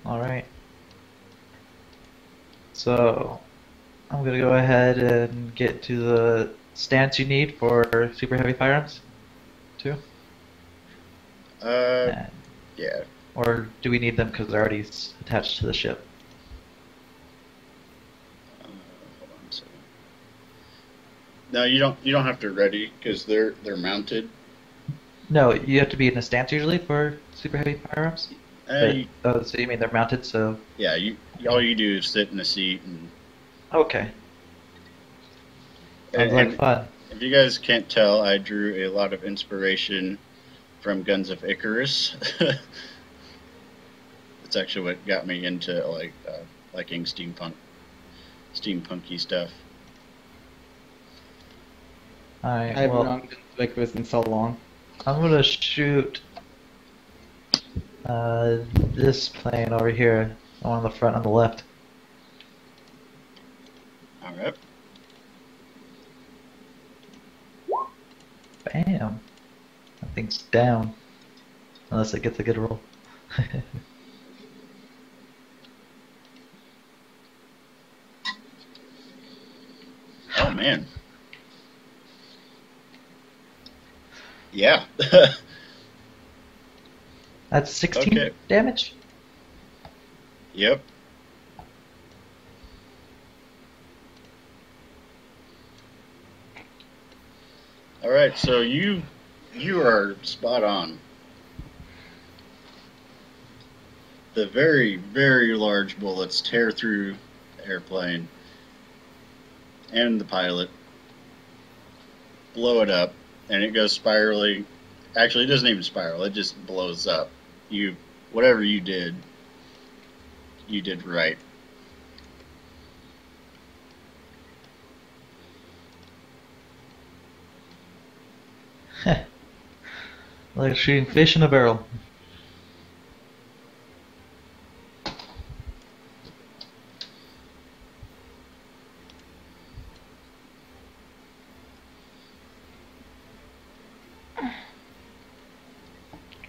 Alright. So, I'm gonna go ahead and get to the stance you need for super heavy firearms, too. And, Yeah. or do we need them because they're already attached to the ship? Hold on a second. No, you don't have to ready because they're mounted. No, you have to be in a stance usually for super heavy firearms. Oh, so you mean they're mounted? So yeah, all you do is sit in a seat and. Okay. Sounds like fun. If you guys can't tell, I drew a lot of inspiration from Guns of Icarus. That's actually what got me into liking steampunky stuff. Alright, I haven't well, run like this in so long. I'm gonna shoot this plane over here, the one on the front on the left. Alright. Bam! That thing's down. Unless it gets a good roll. Oh man. Yeah. That's 16 damage? Yep. Alright, so you are spot on. The very, very large bullets tear through the airplane and the pilot, blow it up, and it goes spiraling. Actually, it doesn't even spiral, it just blows up. Whatever you did right. Like shooting fish in a barrel.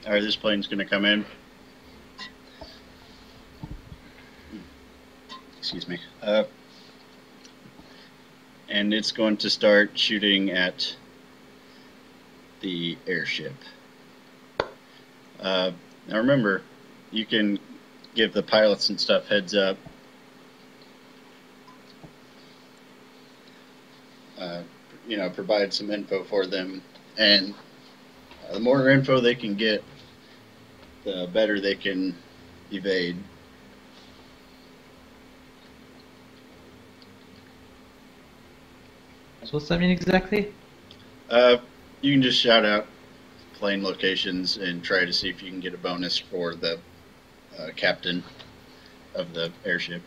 Alright, this plane's gonna come in. Excuse me. And it's going to start shooting at the airship. Now remember, you can give the pilots and stuff heads up. Provide some info for them, and the more info they can get, the better they can evade. So what's that mean exactly? You can just shout out plane locations and try to see if you can get a bonus for the captain of the airship.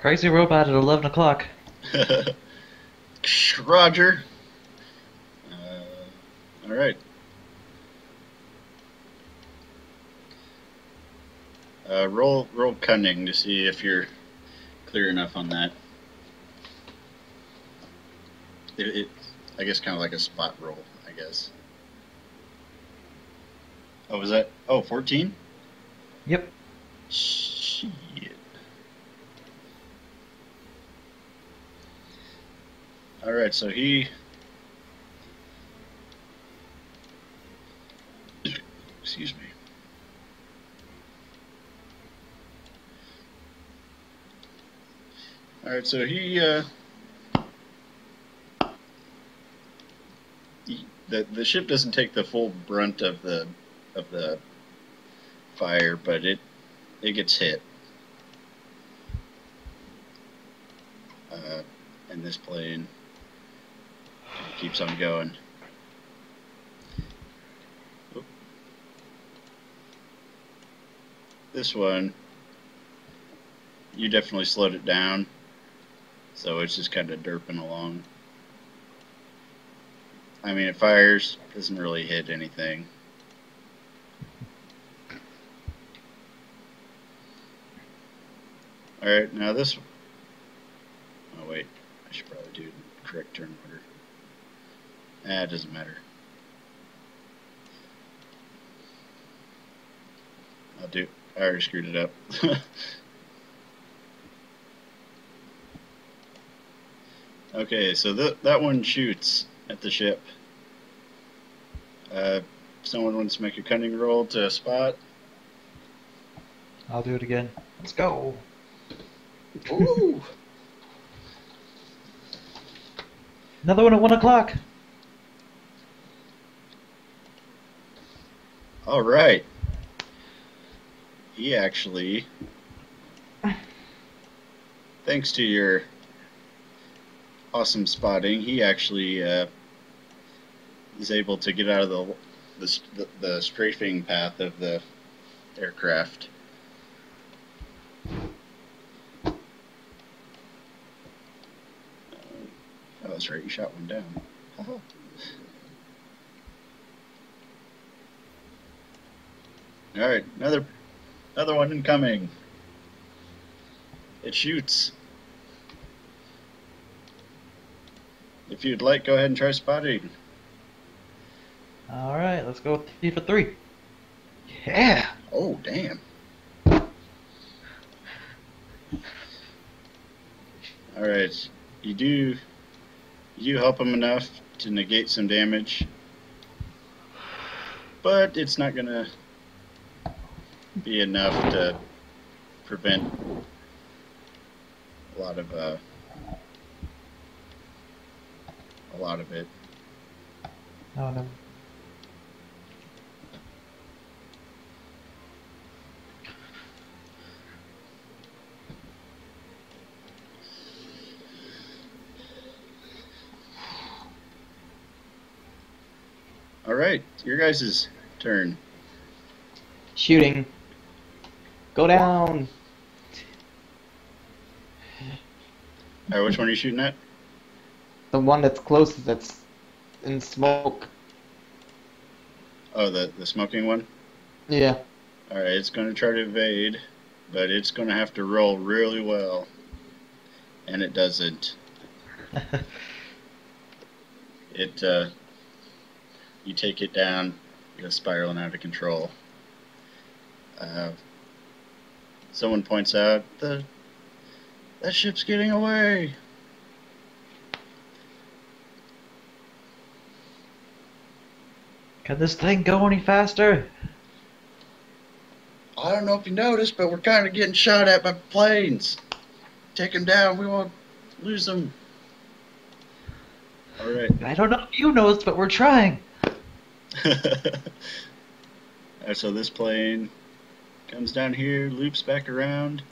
Crazy robot at 11 o'clock. Roger. All right. Roll cunning to see if you're clear enough on that. I guess kind of like a spot roll, I guess. Oh, was that? Oh, 14? Yep. Shit. Alright, so he... Excuse me. Alright, so the ship doesn't take the full brunt of the fire, but it gets hit. and this plane keeps on going. Oop. This one, you definitely slowed it down, so it's just kind of derping along. I mean, it fires, doesn't really hit anything. Alright, now this... Oh wait, I should probably do the correct turn order. It doesn't matter. I already screwed it up. Okay, so that one shoots at the ship. Someone wants to make a cunning roll to spot. I'll do it again. Let's go. Ooh! Another one at 1 o'clock. Alright. He actually, thanks to your awesome spotting, he actually is able to get out of the strafing path of the aircraft. Oh, that's right, you shot one down. Haha. Alright, another one incoming. It shoots. If you'd like, go ahead and try spotting. Alright, let's go with Tephra 3. Yeah! Oh, damn. Alright, you do help him enough to negate some damage, but it's not gonna be enough to prevent a lot of it. Oh no. Alright, your guys' turn. Shooting. Go down. Alright, which one are you shooting at? The one that's closest, that's in smoke. Oh, the smoking one? Yeah. Alright, it's going to try to evade, but it's going to have to roll really well. And it doesn't. You take it down, it goes spiraling out of control. Someone points out, that ship's getting away. Can this thing go any faster? I don't know if you noticed, but we're kind of getting shot at by planes. Take them down, we won't lose them. Alright. I don't know if you noticed, but we're trying. Alright, so this plane comes down here, loops back around.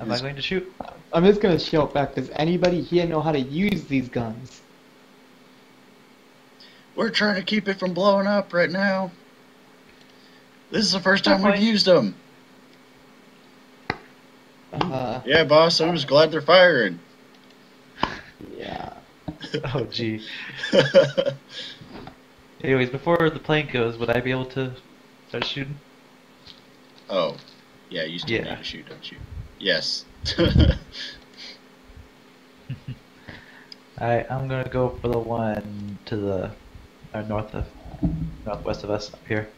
Am I going to shoot? I'm just gonna shout back. Does anybody here know how to use these guns? We're trying to keep it from blowing up right now. This is the first time we've used them. Yeah, boss, I'm just glad they're firing. Yeah. Oh, gee. Anyways, before the plane goes, would I be able to start shooting? Oh, yeah, you still Yeah. need to shoot, don't you? Yes. Alright, I'm gonna go for the one to the northwest of us up here.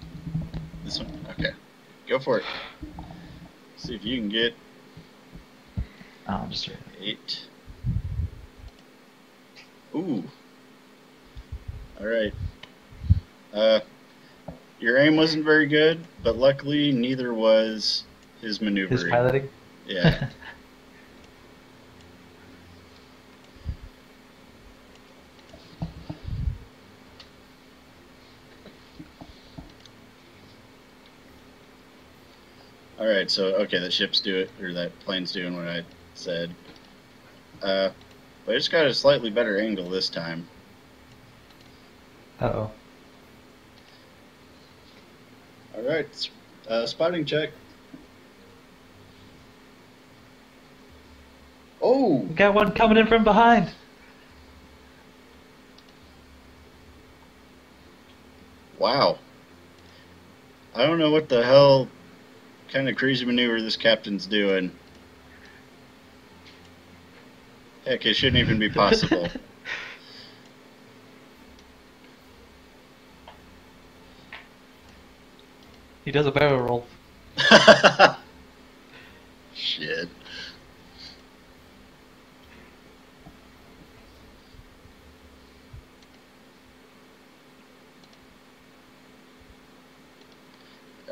This one? Okay. Go for it. See if you can get Oh, just 8. Ooh. Alright. Your aim wasn't very good, but luckily neither was his maneuvering. his piloting. Yeah. Alright, so, okay, that ship's doing, or that plane's doing what I said. But it's got a slightly better angle this time. Uh-oh. Alright, spotting check. Oh! We got one coming in from behind. Wow. I don't know what the hell kind of crazy maneuver this captain's doing. Heck, it shouldn't even be possible. He does a barrel roll. Shit.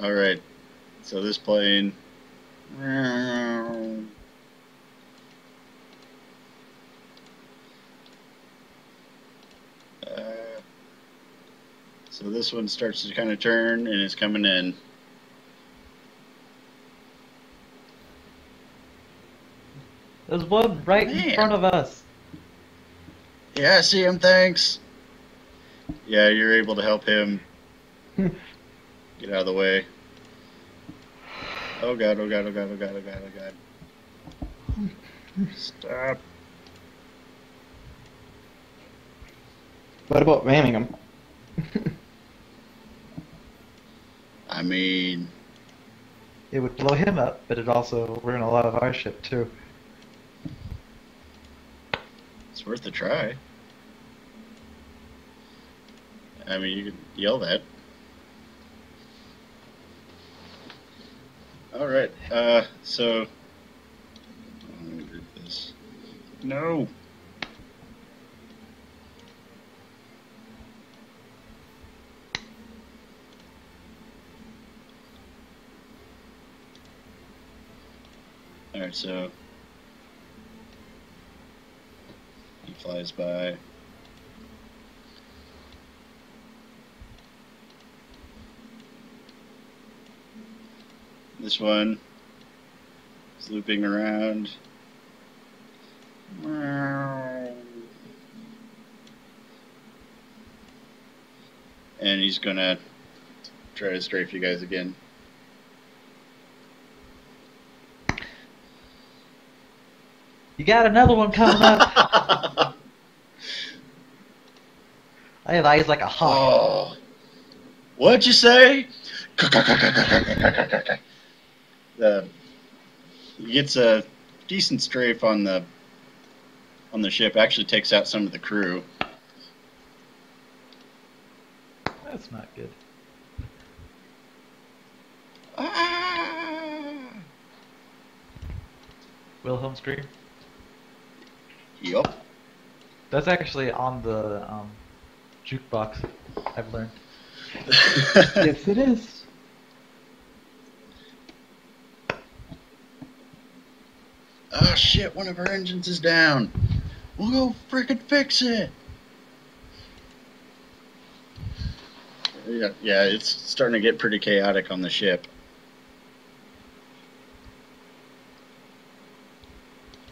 Alright, so this plane. So this one starts to kind of turn and is coming in. There's one right Man. in front of us. Yeah, I see him, thanks. Yeah, you're able to help him get out of the way. Oh god, oh god, oh god, oh god, oh god, oh god. Stop. What about ramming him? I mean, It would blow him up, but it also ruin a lot of our ship too. it's worth a try. I mean, you could yell that. Alright, so... Let me group this. No! Alright, so... He flies by. This one is looping around. And he's gonna try to strafe you guys again. You got another one coming up. I have eyes like a hawk. Oh, what'd you say? He gets a decent strafe on the ship. Actually takes out some of the crew. That's not good. Ah! Wilhelm scream. Yup. That's actually on the jukebox. I've learned. Yes, it is. Oh shit! One of our engines is down. We'll go frickin' fix it. Yeah, it's starting to get pretty chaotic on the ship.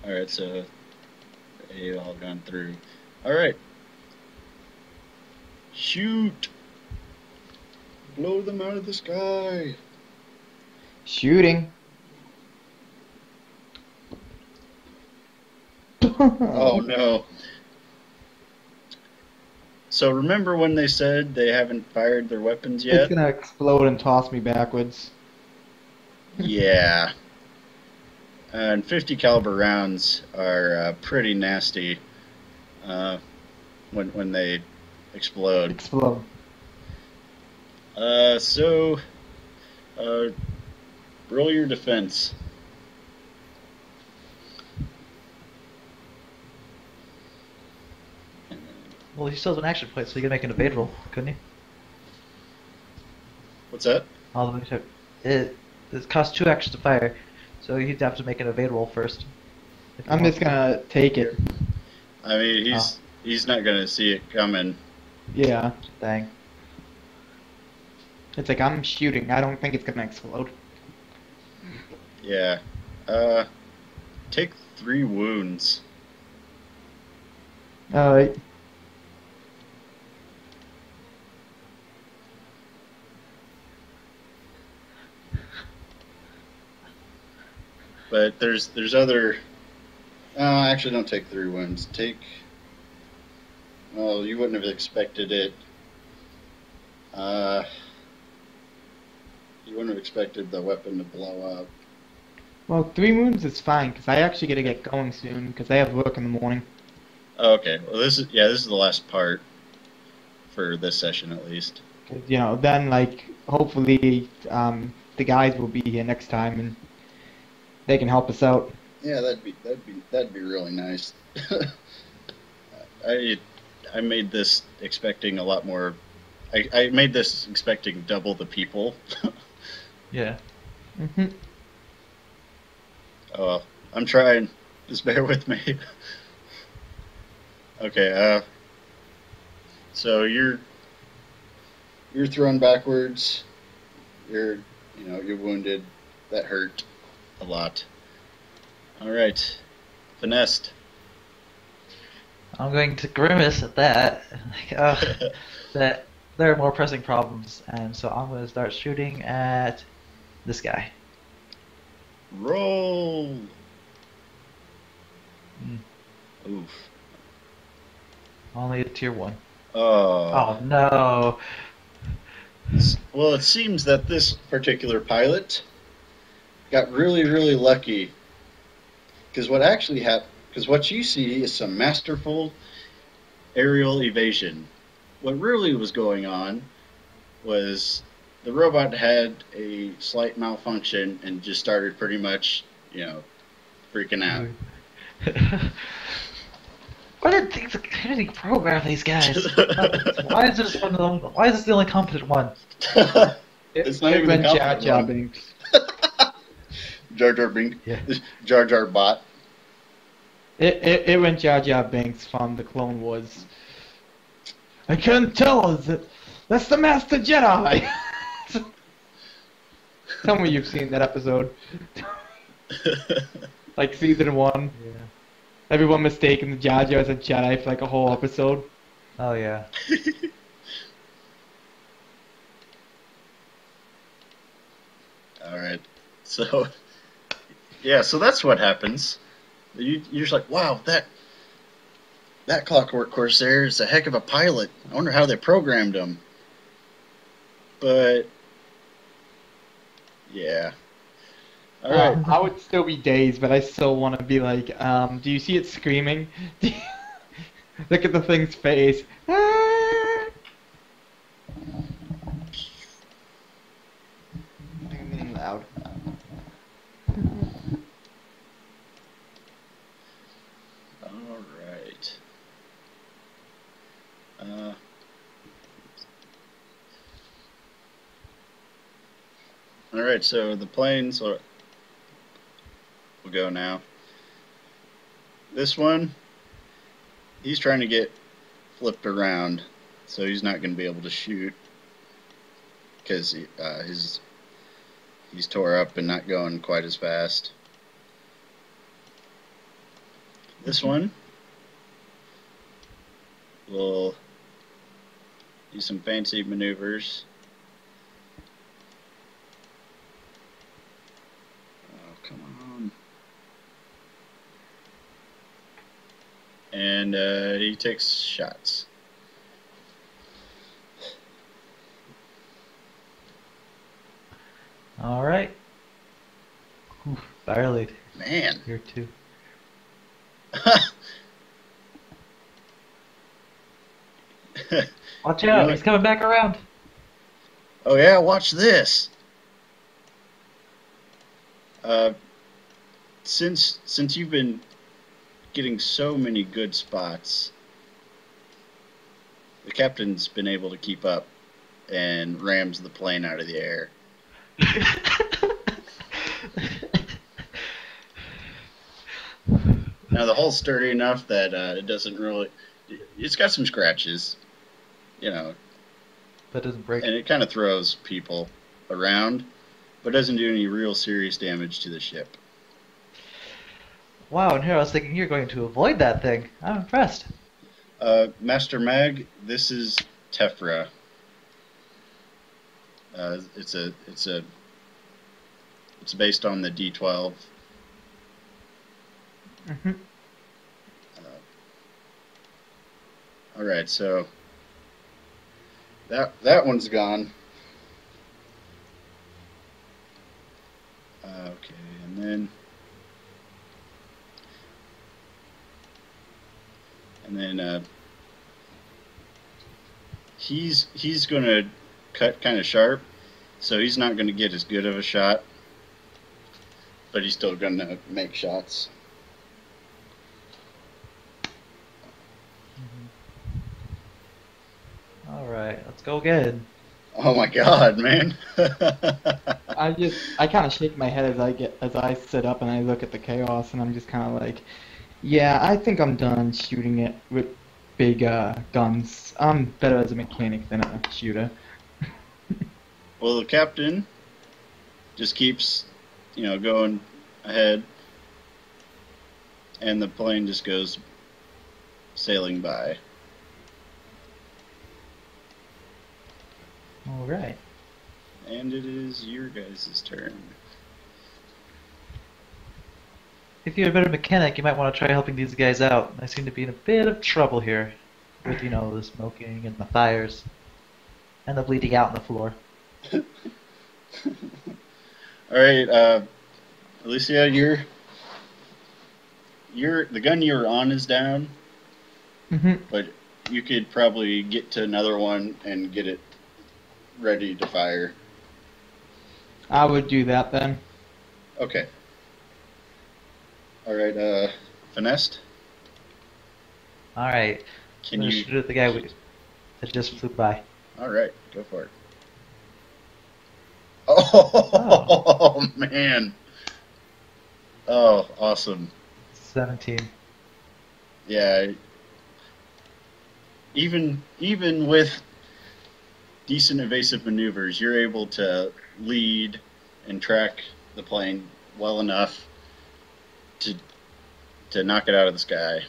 Alright, so they've all gone through. Alright. Shoot! Blow them out of the sky! Shooting. Oh no. So remember when they said they haven't fired their weapons It's yet? gonna explode and toss me backwards. Yeah. And 50 caliber rounds are pretty nasty when they explode. Explode. So roll your defense. Well, he still has an action point, so he could make an evade roll, couldn't he? What's that? All the way to it costs 2 actions to fire, so he'd have to make an evade roll first. if he I'm wants just gonna take it. I mean, he's not gonna see it coming. Yeah. to. Dang. It's like I'm shooting. I don't think it's gonna explode. Yeah. Take 3 wounds. Alright. But there's other. Actually, don't take 3 wounds. Take. Well, you wouldn't have expected it. You wouldn't have expected the weapon to blow up. Well, 3 wounds is fine, because I actually gotta get going soon, because I have work in the morning. Oh, okay. Well, this is the last part for this session, at least. 'Cause, you know, then, like, hopefully, the guys will be here next time, and they can help us out. Yeah, that'd be really nice. I made this expecting a lot more. I made this expecting double the people. Yeah. Mm-hmm. Oh well, I'm trying. Just bear with me. Okay. So you're thrown backwards. You're wounded. That hurt a lot. All right, finessed. I'm going to grimace at that. That there are more pressing problems, and so I'm going to start shooting at this guy. Roll. Mm. Oof. Only a tier 1. Oh. Oh no. Well, it seems that this particular pilot got really, really lucky. Because what actually happened, because what you see is some masterful aerial evasion. What really was going on was the robot had a slight malfunction and just started pretty much, freaking out. How did he program these guys? Why is this one of them? Why is this the only competent one? It's not even the Jar competent Jar one. Binks. Jar Jar Binks. Yeah. Jar Jar Bot. It went Jar Jar Binks from the Clone Wars. I couldn't tell us that's the Master Jedi. Tell me you've seen that episode. Like season 1. Yeah. Everyone mistaken the Jar Jar as a Jedi for like a whole episode. Oh yeah. All right. So, yeah. So that's what happens. You're just like, wow, that Clockwork Corsair is a heck of a pilot. I wonder how they programmed him. But yeah. All right. I would still be dazed, but I still want to be like, do you see it screaming? Look at the thing's face. I'm getting loud. All right. All right. So the planes will go now. This one, he's trying to get flipped around, so he's not going to be able to shoot because he's tore up and not going quite as fast. This one will do some fancy maneuvers. Oh, come on. And he takes shots. All right. Oof, barely. Man. Tier 2. Watch out! know He's coming back around. Oh yeah, watch this. Since you've been getting so many good spots, the captain's been able to keep up and rams the plane out of the air. Now the hull's sturdy enough that it doesn't really. It's got some scratches, That doesn't break. and it kind of throws people around, but doesn't do any real serious damage to the ship. Wow, and here I was thinking you're going to avoid that thing. I'm impressed. Master Mag, this is Tephra. It's based on the D12. Mm-hmm. All right, so that one's gone. Okay, and then he's gonna cut kind of sharp, so he's not gonna get as good of a shot, but he's still gonna make shots. All right, let's go again. Oh my God, man! I kind of shake my head as I sit up and I look at the chaos, and I'm just kind of like, yeah, I think I'm done shooting it with big guns. I'm better as a mechanic than a shooter. Well, the captain just keeps, going ahead, and the plane just goes sailing by. All right. And it is your guys' turn. If you're a better mechanic, you might want to try helping these guys out. I seem to be in a bit of trouble here with, the smoking and the fires and the bleeding out on the floor. All right, Alicia, the gun you were on is down, but you could probably get to another one and get it ready to fire. I would do that then. Okay. All right, Finesse. All right. Can I'm gonna you shoot at the guy that just flew by? All right, go for it. Oh, man. Oh, awesome. 17. Yeah. Even with decent evasive maneuvers, you're able to lead and track the plane well enough to knock it out of the sky.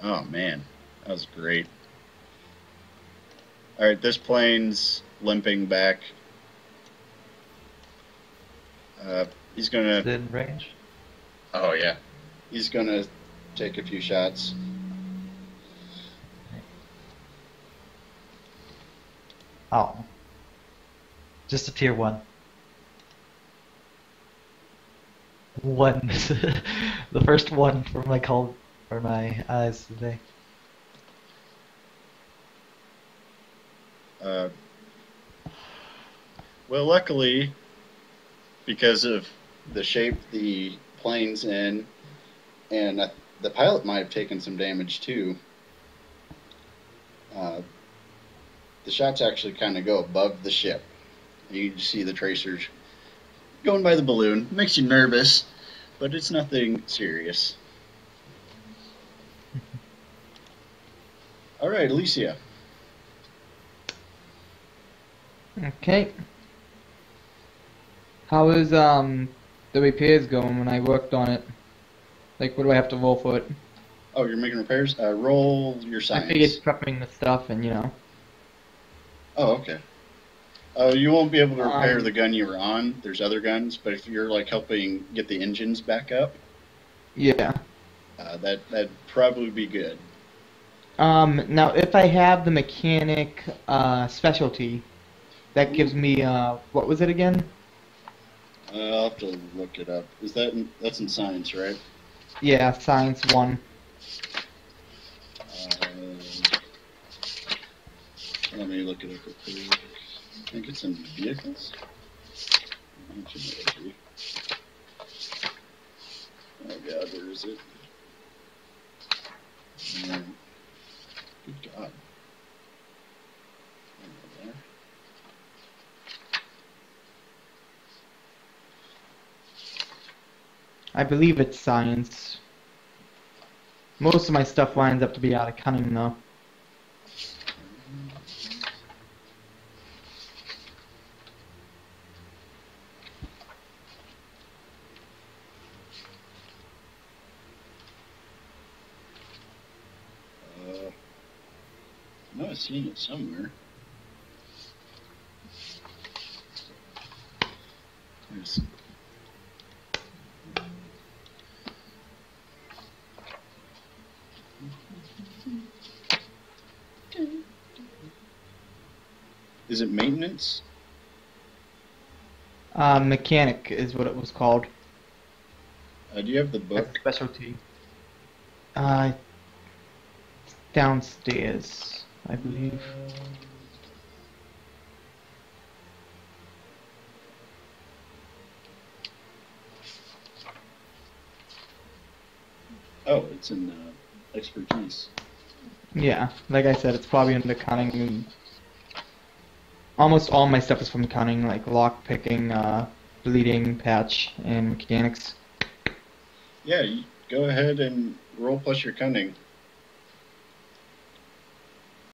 Oh man, that was great. All right, this plane's limping back. He's gonna. Is it in range? Oh yeah, he's gonna take a few shots. Oh. Just a tier 1. One. The first one for my eyes today. Well, luckily, because of the shape the plane's in, and the pilot might have taken some damage too, the shots actually kind of go above the ship. You just see the tracers going by the balloon. It makes you nervous, but it's nothing serious. All right, Alicia. Okay. How is the repairs going when I worked on it? Like, what do I have to roll for it? Oh, you're making repairs? Roll your science. I figured prepping the stuff and, Oh, okay. You won't be able to repair the gun you were on. There's other guns, but if you're like helping get the engines back up, yeah. that'd probably be good. Now if I have the mechanic specialty, that gives me what was it again? I'll have to look it up. That's in science, right? Yeah, science 1. Let me look it up real quick. I think it's in vehicles. Oh God, where is it? Good God. There. I believe it's science. Most of my stuff lines up to be out of cunning though. I know I've seen it somewhere. There's... Is it maintenance? Mechanic is what it was called. Do you have the book? That's specialty. Uh, downstairs, I believe. Oh, it's in expertise. Yeah, like I said, it's probably under cunning. And almost all my stuff is from cunning, like lock picking, bleeding, patch, and mechanics. Yeah, you go ahead and roll plus your cunning.